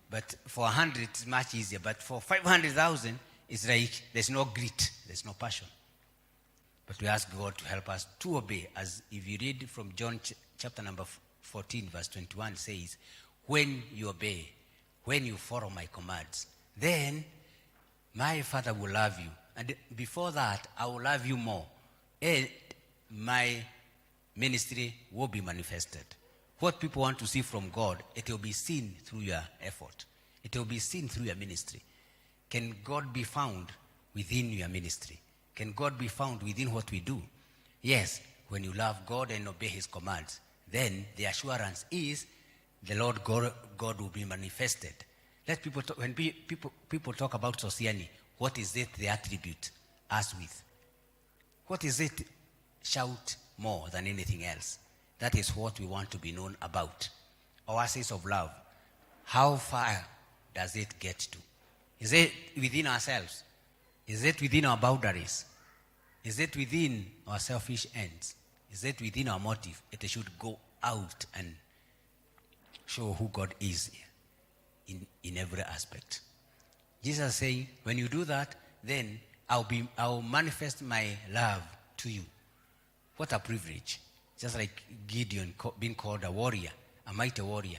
But for 100, it's much easier. But for 500,000, it's like there's no grit, there's no passion. But we ask God to help us to obey. As if you read from John chapter number 14, verse 21, says, when you obey, when you follow my commands, then my Father will love you. And before that, I will love you more. And my ministry will be manifested. What people want to see from God, it will be seen through your effort. It will be seen through your ministry. Can God be found within your ministry? Can God be found within what we do? Yes, when you love God and obey his commands, then the assurance is the Lord God will be manifested. Let people talk, when people talk about Sosiani, what is it they attribute us with? What is it shout more than anything else? That is what we want to be known about. Oasis of love. How far does it get to? Is it within ourselves? Is it within our boundaries? Is it within our selfish ends? Is it within our motive? It should go out and show who God is in every aspect. Jesus is saying, when you do that, then I'll manifest my love to you. What a privilege. Just like Gideon being called a warrior, a mighty warrior.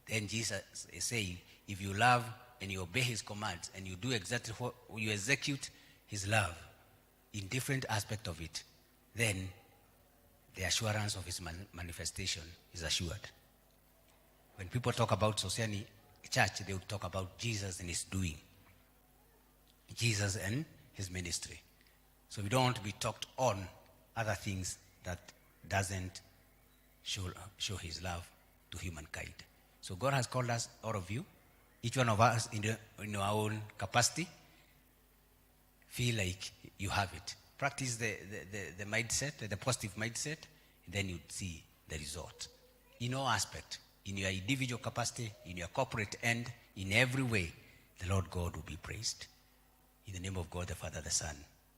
Then Jesus is saying, if you love and you obey his commands and you do exactly what you execute his love in different aspects of it, then the assurance of his manifestation is assured. When people talk about Sosiani Church, they will talk about Jesus and his doing. Jesus and his ministry. So we don't want to be talked on other things that doesn't show his love to humankind. So God has called us, all of you, each one of us in our own capacity, feel like you have it. Practice the mindset, the positive mindset, then you see the result. In all aspect, in your individual capacity, in your corporate end, in every way, the Lord God will be praised. In the name of God, the Father, the Son,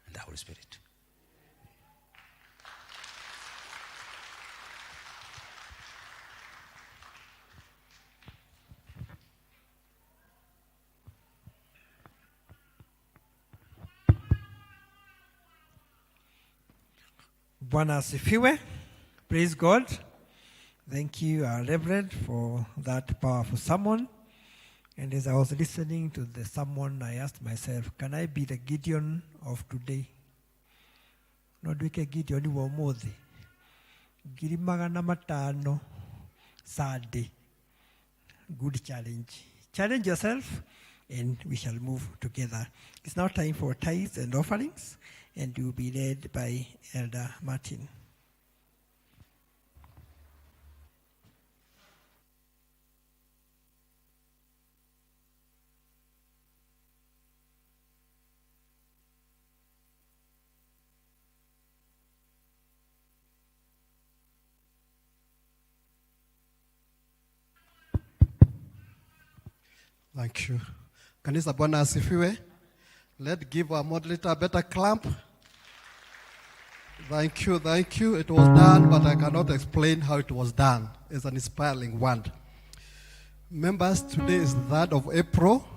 and the Holy Spirit. Bwana asifiwe. Praise God. Thank you, Reverend, for that powerful sermon. And as I was listening to the sermon, I asked myself, can I be the Gideon of today? No duike Gideon wa umuthi. Ngiri magana matano Saturday. Good challenge. Challenge yourself, and we shall move together. It's now time for tithes and offerings, and you will be led by Elder Martin. Thank you. Kanisa Bwana asifiwe. Let's give our moderator a better clap. Thank you, thank you. It was done, but I cannot explain how it was done. It's an inspiring word. Members, today is the 3rd of April,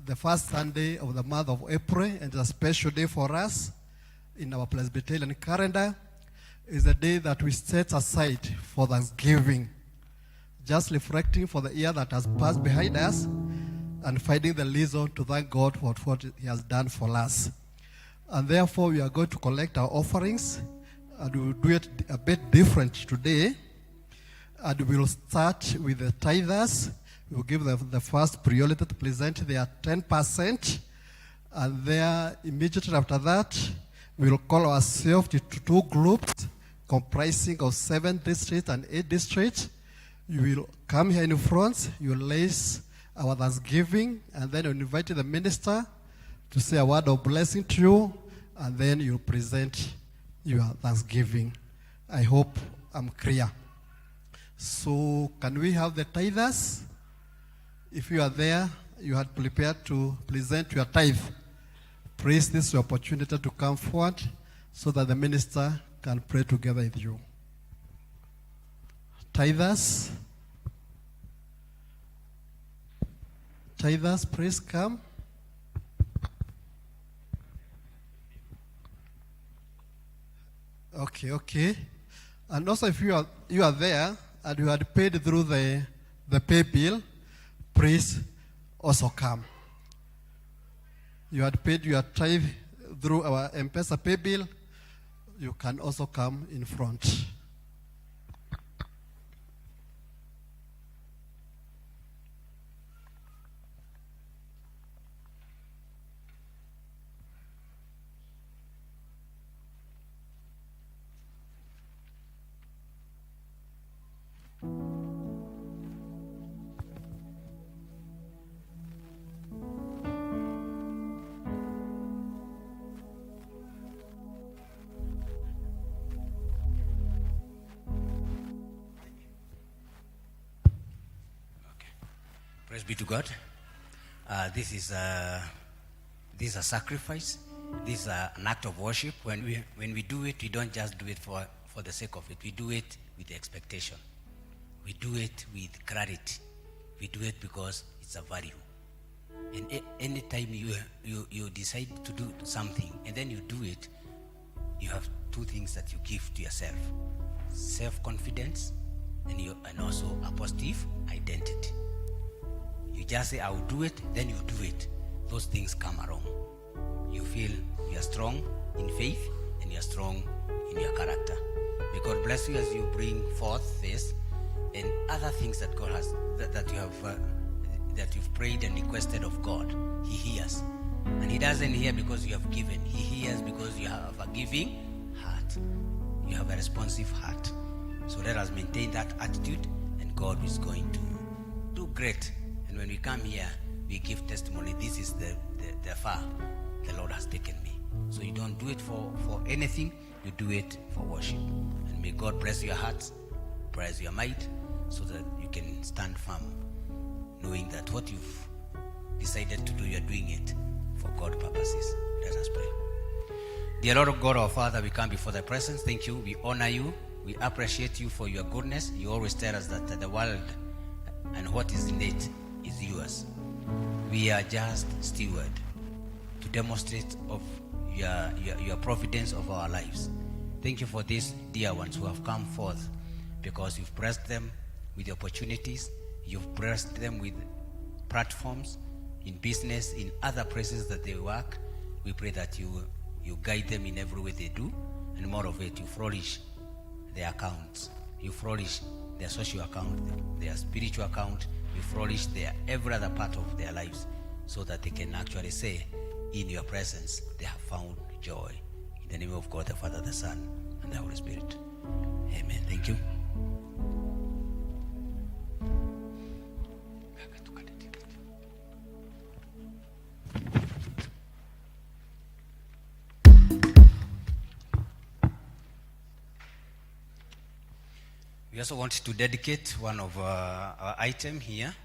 the first Sunday of the month of April, and it's a special day for us in our Presbyterian calendar. It's a day that we set aside for Thanksgiving, just reflecting for the year that has passed behind us and finding the reason to thank God for what He has done for us. And therefore, we are going to collect our offerings, and we will do it a bit different today. And we will start with the tithers. We will give them the first priority to present their 10%. And then immediately after that, we will call ourselves to 2 groups comprising of 7 districts and 8 districts. You will come here in front, you will raise our thanksgiving, and then you invite the minister to say a word of blessing to you, and then you present your thanksgiving. I hope I'm clear. So can we have the tithers? If you are there, you had prepared to present your tithe. Please, this is your opportunity to come forward so that the minister can pray together with you. Tithers, please come. Okay. And also, if you are there and you had paid through the pay bill, please also come. You had paid your tithe through our M-Pesa pay bill, you can also come in front. Praise be to God. This is a sacrifice. This is an act of worship. When we do it, we don't just do it for the sake of it. We do it with expectation. We do it with clarity. We do it because it's a value. And any time you decide to do something and then you do it, you have 2 things that you give to yourself: self-confidence and also a positive identity. You just say, I will do it, then you do it. Those things come along. You feel you are strong in faith and you are strong in your character. May God bless you as you bring forth this and other things that God has, that you've prayed and requested of God. He hears. And He doesn't hear because you have given. He hears because you have a giving heart. You have a responsive heart. So let us maintain that attitude, and God is going to do great. And when we come here, we give testimony. This is the far the Lord has taken me. So you don't do it for anything. You do it for worship. And may God bless your hearts, bless your might, so that you can stand firm, knowing that what you've decided to do, you're doing it for God purposes. Let us pray. Dear Lord God, our Father, we come before Thy presence. Thank you. We honor you. We appreciate you for your goodness. You always tell us that the world and what is in it is yours. We are just steward to demonstrate of your providence of our lives. Thank you for these dear ones who have come forth, because you've blessed them with opportunities, you've blessed them with platforms in business, in other places that they work. We pray that you guide them in every way they do, and more of it, you flourish their accounts, you flourish their social account, their spiritual account, you flourish their every other part of their lives, so that they can actually say, in your presence, they have found joy. In the name of God, the Father, the Son, and the Holy Spirit. Amen. Thank you. We also want to dedicate one of our item here.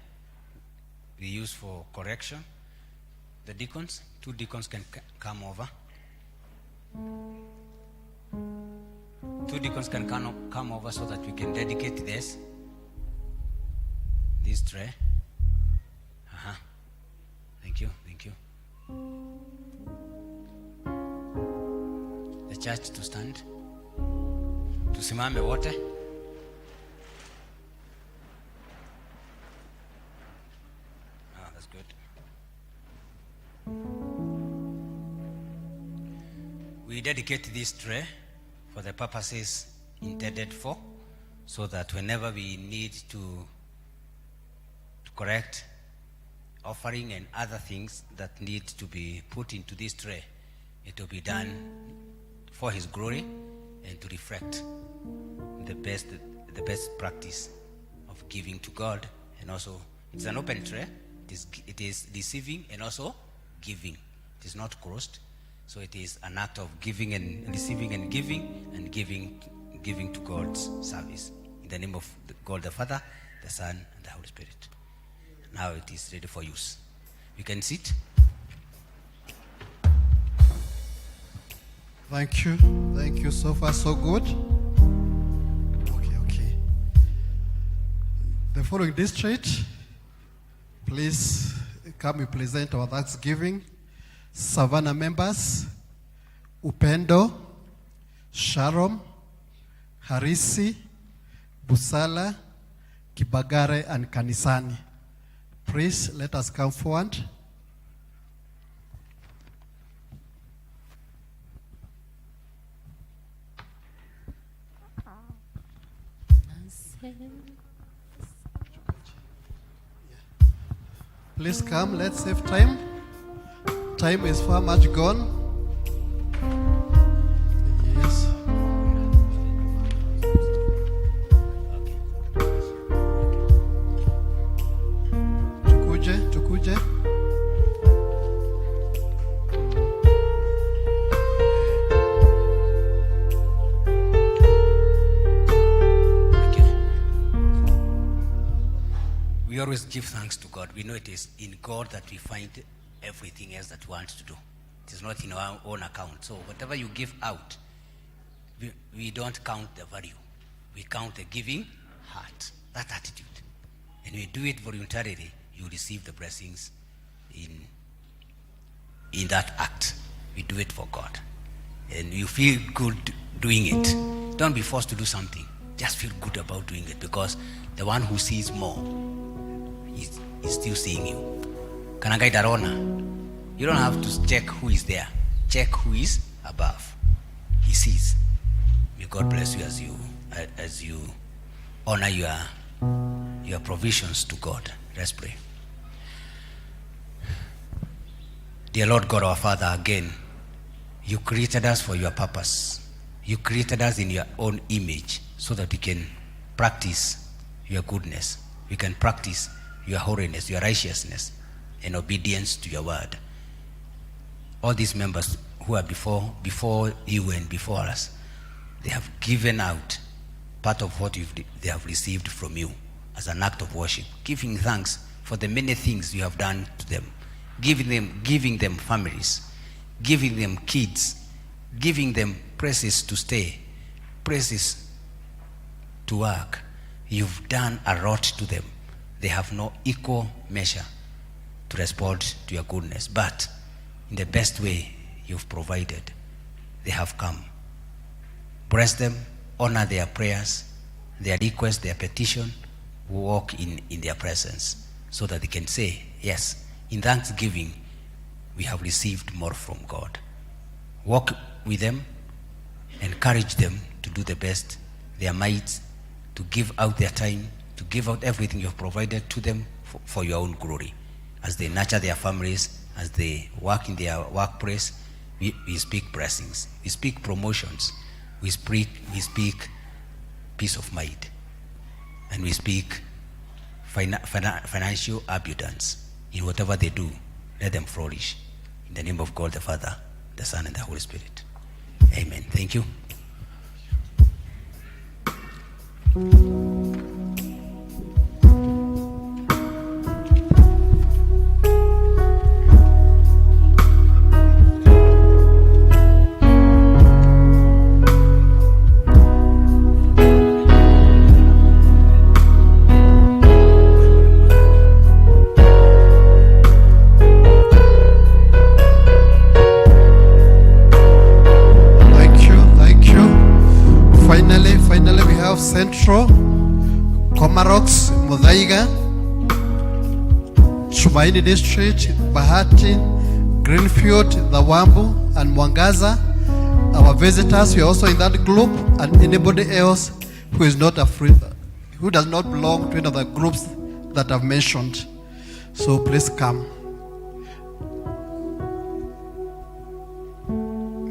we use for correction. The deacons, 2 deacons can come over. 2 deacons can come over so that we can dedicate this tray. Thank you. The church to stand. Tusimame wote. That's good. We dedicate this tray for the purposes intended for, so that whenever we need to correct offering and other things that need to be put into this tray, it will be done for His glory and to reflect the best practice of giving to God. And also, it's an open tray. It is receiving and also giving. It is not closed. So it is an act of giving and receiving and giving to God's service. In the name of God the Father, the Son, and the Holy Spirit. Now it is ready for use. You can sit. Thank you. So far, so good. Okay. The following district, please come and present our Thanksgiving. Savannah members, Upendo, Sharon, Harisi, Busala, Kibagare, and Kanisani. Please let us come forward. Please come, let's save time. Time is far much gone. Yes. Tukuje. We always give thanks to God. We know it is in God that we find everything else that we want to do. It is not in our own account. So whatever you give out, we don't count the value. We count the giving heart, that attitude. And we do it voluntarily, you receive the blessings in that act. We do it for God. And you feel good doing it. Don't be forced to do something. Just feel good about doing it, because the one who sees more is still seeing you. Kanagai Darona, you don't have to check who is there. Check who is above. He sees. May God bless you as you honor your provisions to God. Let's pray. Dear Lord God our Father, again, you created us for your purpose. You created us in your own image so that we can practice your goodness. We can practice your holiness, your righteousness, and obedience to your word. All these members who are before you and before us, they have given out part of what they have received from you as an act of worship, giving thanks for the many things you have done to them, giving them families, giving them kids, giving them places to stay, places to work. You've done a lot to them. They have no equal measure to respond to your goodness, but in the best way you've provided, they have come. Bless them, honor their prayers, their request, their petition, walk in their presence, so that they can say, yes, in thanksgiving, we have received more from God. Walk with them, encourage them to do the best, their might, to give out their time, to give out everything you have provided to them for your own glory. As they nurture their families, as they work in their workplace, we speak blessings, we speak promotions, we speak peace of mind, and we speak financial abundance. In whatever they do, let them flourish. In the name of God the Father, the Son, and the Holy Spirit. Amen. Thank you. Amarox, Muthaiga, Shumaini District, Bahati, Greenfield, Dhawambu, and Mwangaza. Our visitors, you are also in that group, and anybody else who is not afraid, who does not belong to any of the groups that I've mentioned. So please come.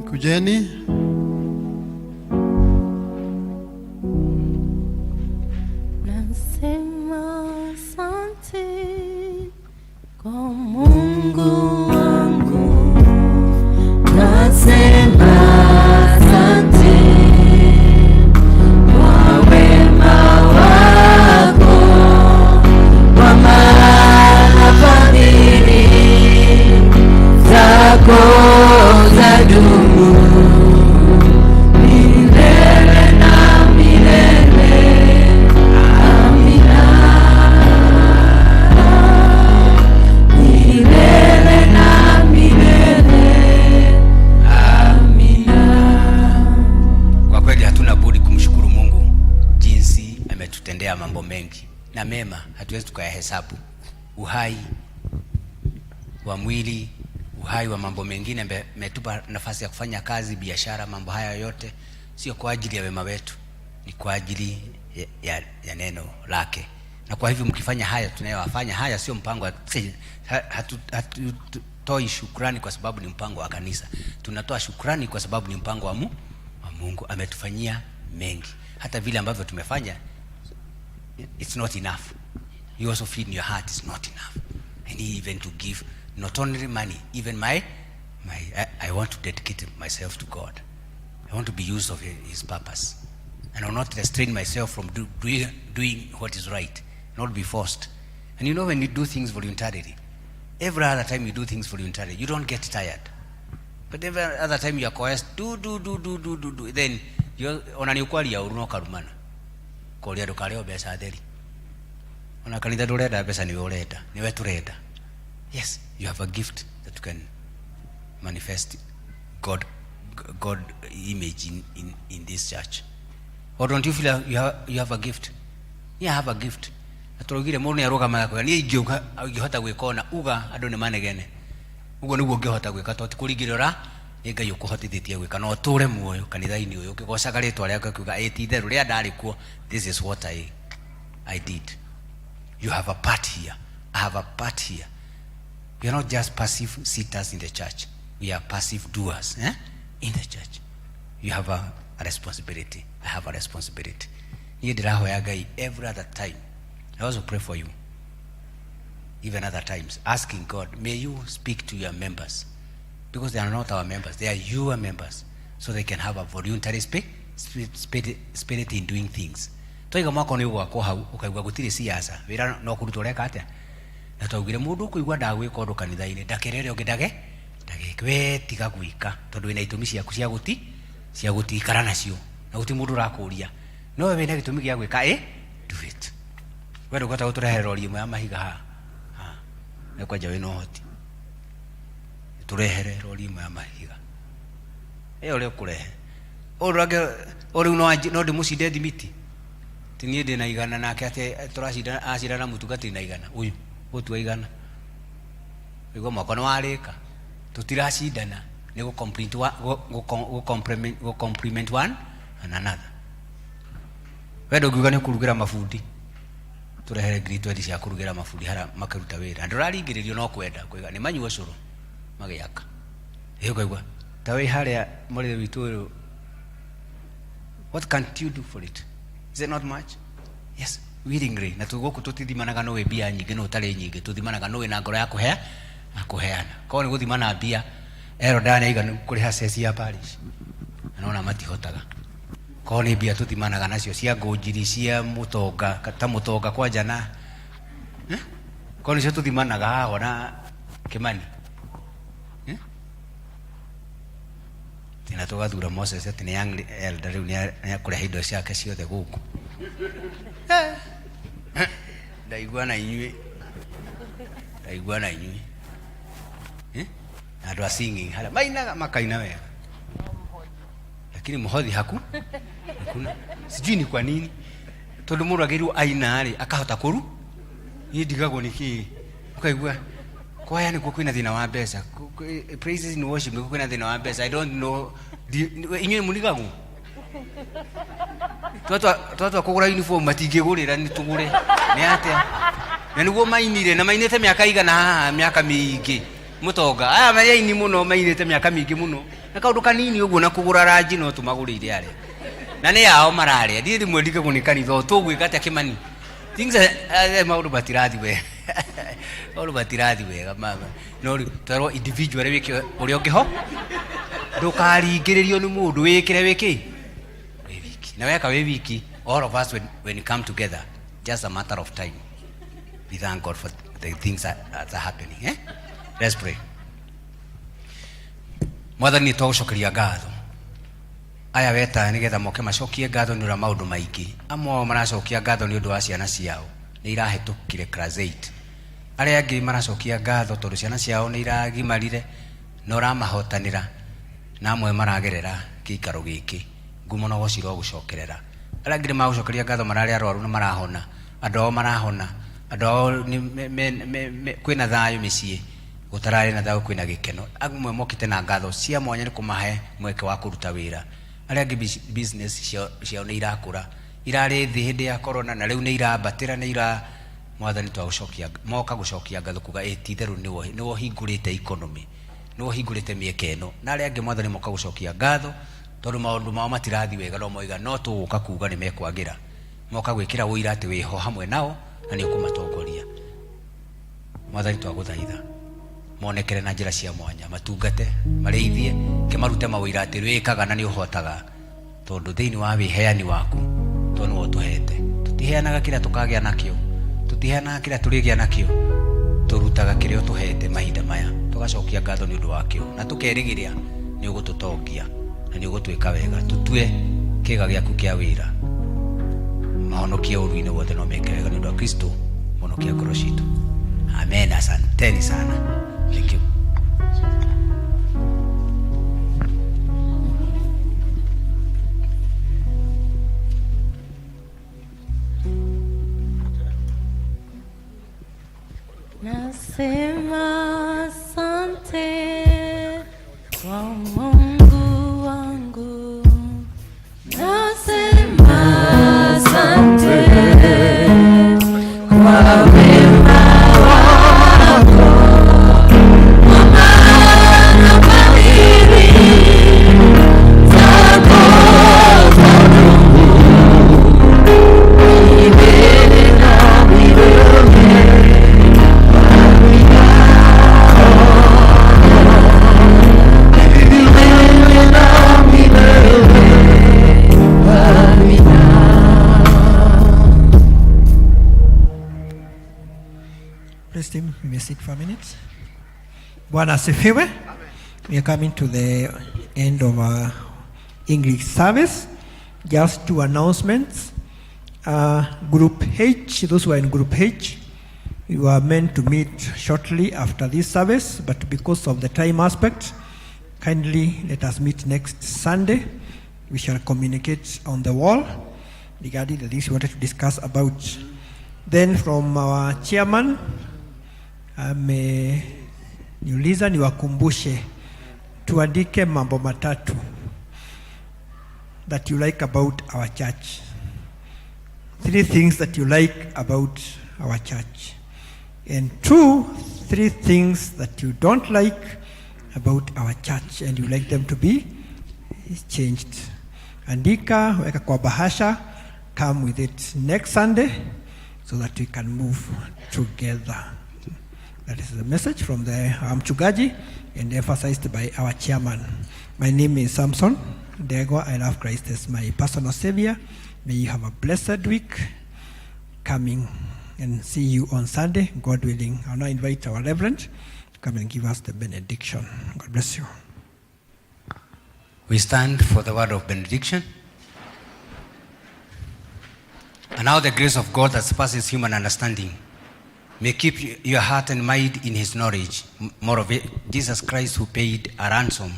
Kujeni. Nasema asante kwa Mungu wangu, nasema asante kwa wema wako, kwa maana fadhili zako zadumu milele na milele. Amina. Milele na milele. Amina. Kwa kweli hatuna budi kumshukuru Mungu jinsi ametutendea mambo mengi na mema, hatuwezi tukayahesabu. Uhai wa mwili, uhai wa mambo mengine, ametupa nafasi ya kufanya kazi, biashara, mambo haya yote sio kwa ajili ya wema wetu, ni kwa ajili ya neno lake. Na kwa hivyo mkifanya haya tunayowafanya haya, sio mpango wa hatutoi shukrani kwa sababu ni mpango wa kanisa. Tunatoa shukrani kwa sababu ni mpango wa Mungu. Ametufanyia mengi. Hata vile ambavyo tumefanya, it's not enough. You also feel in your heart it's not enough. I need even to give not only money, even I want to dedicate myself to God. I want to be used of His purpose, and I will not restrain myself from doing what is right, not be forced. And you know, when you do things voluntarily, every other time you do things voluntarily, you don't get tired. But every other time you are coerced, do. Then you onaniukwali ya uruno karumana. Kolia dokaleo besa adeli. Onakanida doreda besa ni oreda, ni wetu reda. Yes, you have a gift that you can manifest God image in this church. Or don't you feel you have a gift? Yeah, I have a gift. Atorogire mone aroga mako ni igioka igihota gwikona uga ando ne manegene. Ugo niguo ngihota gwika to tikurigirora ngai ukuhotithĩtie gwika no tũre muoyo kanitha-inĩ ũyũ ũkĩgocaga rĩtwa rĩake ũkiuga ti-itherũ rĩrĩa ndarĩ kuo, this is what I did. You have a part here. I have a part here. We are not just passive sitters in the church. We are passive doers in the church. You have a responsibility. I have a responsibility. Every other time, I also pray for you. Even other times, asking God, may you speak to your members, because they are not our members, they are your members, so they can have a voluntary spirit in doing things. Toiga mwako ni gwako hau ukaigua gutiri siasa wira no kurutwo reka atia na twaugire mundu kuigua ndagwika undu kanitha-ini ndakerere ongedage ndagekwe tiga gwika tondu wina itumi ciaku cia gutikara nacio na guti mundu rakuria no we wina gitumi gia gwika do it. Wendo gota uturehere rori imwe ya mahiga ha ne kwaja wina hoti turehere rori imwe ya mahiga ole kurehe orage ori no de muside dimiti tinie de na igana nake ate turacida acida na mutugati na igana uyu gutu igana igo makono arika tutiracidana ni go compliment one and another. Wendo ngiuga ni kurugira mafundi turehere grade 20 cia kurugira mafundi hara makaruta wira nduraringiririo no kwenda kwiga ni manyu curu magiaka iyo kaigwa tawe haria muri witu. What can't you do for it? Is it not much? Yes, willingly. Na tugoku tutithimanaga no we bia nyingi no tare nyingi tuthimanaga no we na ngoro ya kuheana ko ni guthimana bia erodane igana kuri hasesi ya parish anaona matihotaga ko ni bia tuthimanaga nacio cia ngunjiri cia mutonga kata mutonga kwa jana ko ni cio tuthimanaga ona Kimani tina tugathura Moses ati ni young elder riu ni akure hindo ciake ciothe guku ndaigua na inyui andu a singing hala mainaga makaina wega lakini muhodhi hakuna sijui ni kwa nini tondu mundu agiru aina ri akahota kuru ni digagwo niki ukaigua kwaya ni kwina thina wa mbeca praises in worship ni kwina thina wa mbeca I don't know inywe munigagu twatwa kugura uniform matingigurira ni tugure ni atia na niguo mainire na mainite miaka igana haha miaka mingi mutonga aya mayaini muno mainite miaka mingi muno na kaundu kanini uguo na kugura ranji no tumagurire are na ni yao marare ndiri mwendike kunikani tho tugwika atia kimani things maundu batirathi we maundu batirathi wega mama no twarwo individual wiki uri ungiho ndukaringiririo ni mundu wikire wiki na weka we wiki all of us when you come together just a matter of time. We thank God for the things that are happening. Let's pray. Mwathani twagucokeria ngatho aya weta nigetha moke macokie ngatho ni ura maundu maingi amwe maracokia ngatho ni undu wa ciana ciao ni irahetukire class 8 aria angi maracokia ngatho tondu ciana ciao ni iragimarire no ramahotanira na amwe maragerera kiikaro giki ngumo no gociro gucokerera aria angi magucokeria ngatho marari arwaru na marahona andoo marahona andoo ni kwina thayo micii gutarari na thayo kwina gikeno amwe mokite na ngatho cia mwanya ni kumahe mweke wa kuruta wira aria angi business ciao ni irakura irari thi hindi ya corona na riu ni irabatira ni ira mwathani twagucokia moka gucokia ngatho kuga etitheru niwo hingurite economy niwo hingurite mieke eno na aria angi mwathani moka gucokia ngatho tondu maundu mao matirathi wega no moiga no tuguka kuga ni mekwagira moka gwikira wira ati wiho hamwe nao na ni ukumatongoria mwathani twaguthaitha monekere na njira cia mwanya matungate mareithie kimarute mawira ati wikaga na ni uhotaga tondu thiini wa wiheani waku tondu wotuhete tutiheanaga kira tukagia nakio tutiheanaga kira turigia nakio turutaga kiria utuhete mahinda maya tugacokia ngatho ni undu wakio na tukerigiria ni ugututongia na ni ugutwika wega tutue kiga giaku kia wira mahonokia uruine wothe no meke wega ni undu wa Kristo monokia ngoro citu amen. Asanteni sana, thank you. Nasema asante kwa Mungu wangu, nasema asante kwa wema wako, kwa maana fadhili zako zadumu milele na milele. Praise Him. We may sit for a minute. Bwana asifiwe. We are coming to the end of our English service. Just two announcements. Group H, those who are in Group H, you are meant to meet shortly after this service, but because of the time aspect, kindly let us meet next Sunday. We shall communicate on the wall regarding the things we wanted to discuss about. Then from our chairman, niuliza niwakumbushe tuandike mambo matatu that you like about our church. 3 things that you like about our church. And 3 things that you don't like about our church and you like them to be changed. Andika, weka kwa bahasha, come with it next Sunday so that we can move together. That is the message from the mchungaji and emphasized by our chairman. My name is Samson Dego. I love Christ as my personal savior. May you have a blessed week coming and see you on Sunday, God willing. I'll now invite our Reverend to come and give us the benediction. God bless you. We stand for the word of benediction. And now the grace of God that surpasses human understanding may keep your heart and mind in His knowledge. More of it, Jesus Christ who paid a ransom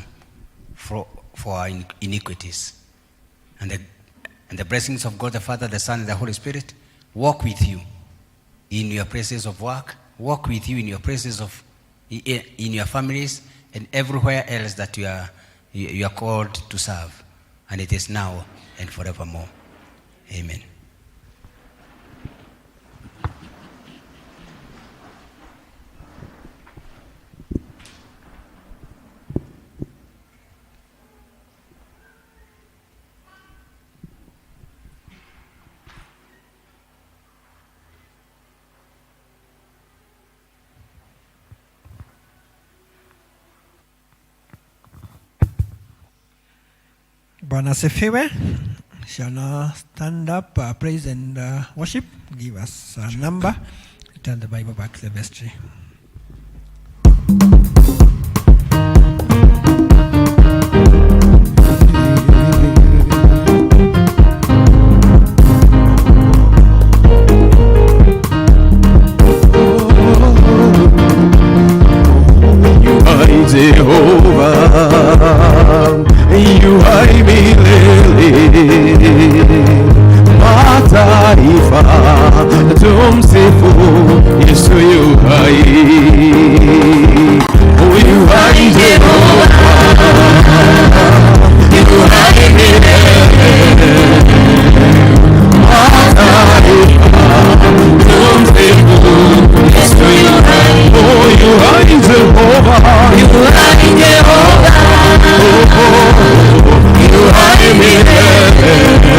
for our iniquities. And And the blessings of God the Father, the Son, and the Holy Spirit walk with you in your places of work, walk with you in your places of, in your families, and everywhere else that you are called to serve. And it is now and forevermore. Amen. Bwana asifiwe. Shall now stand up, praise and worship. Give us a number. Turn the Bible back to the vestry. Jehovah, you hai milele, mataifa tumsifu Yesu yu hai. You hai Jehovah, you hai milele, mataifa tumsifu Yesu yu hai. Oh, you hai Jehovah, you hai Jehovah, oh, you hai milele.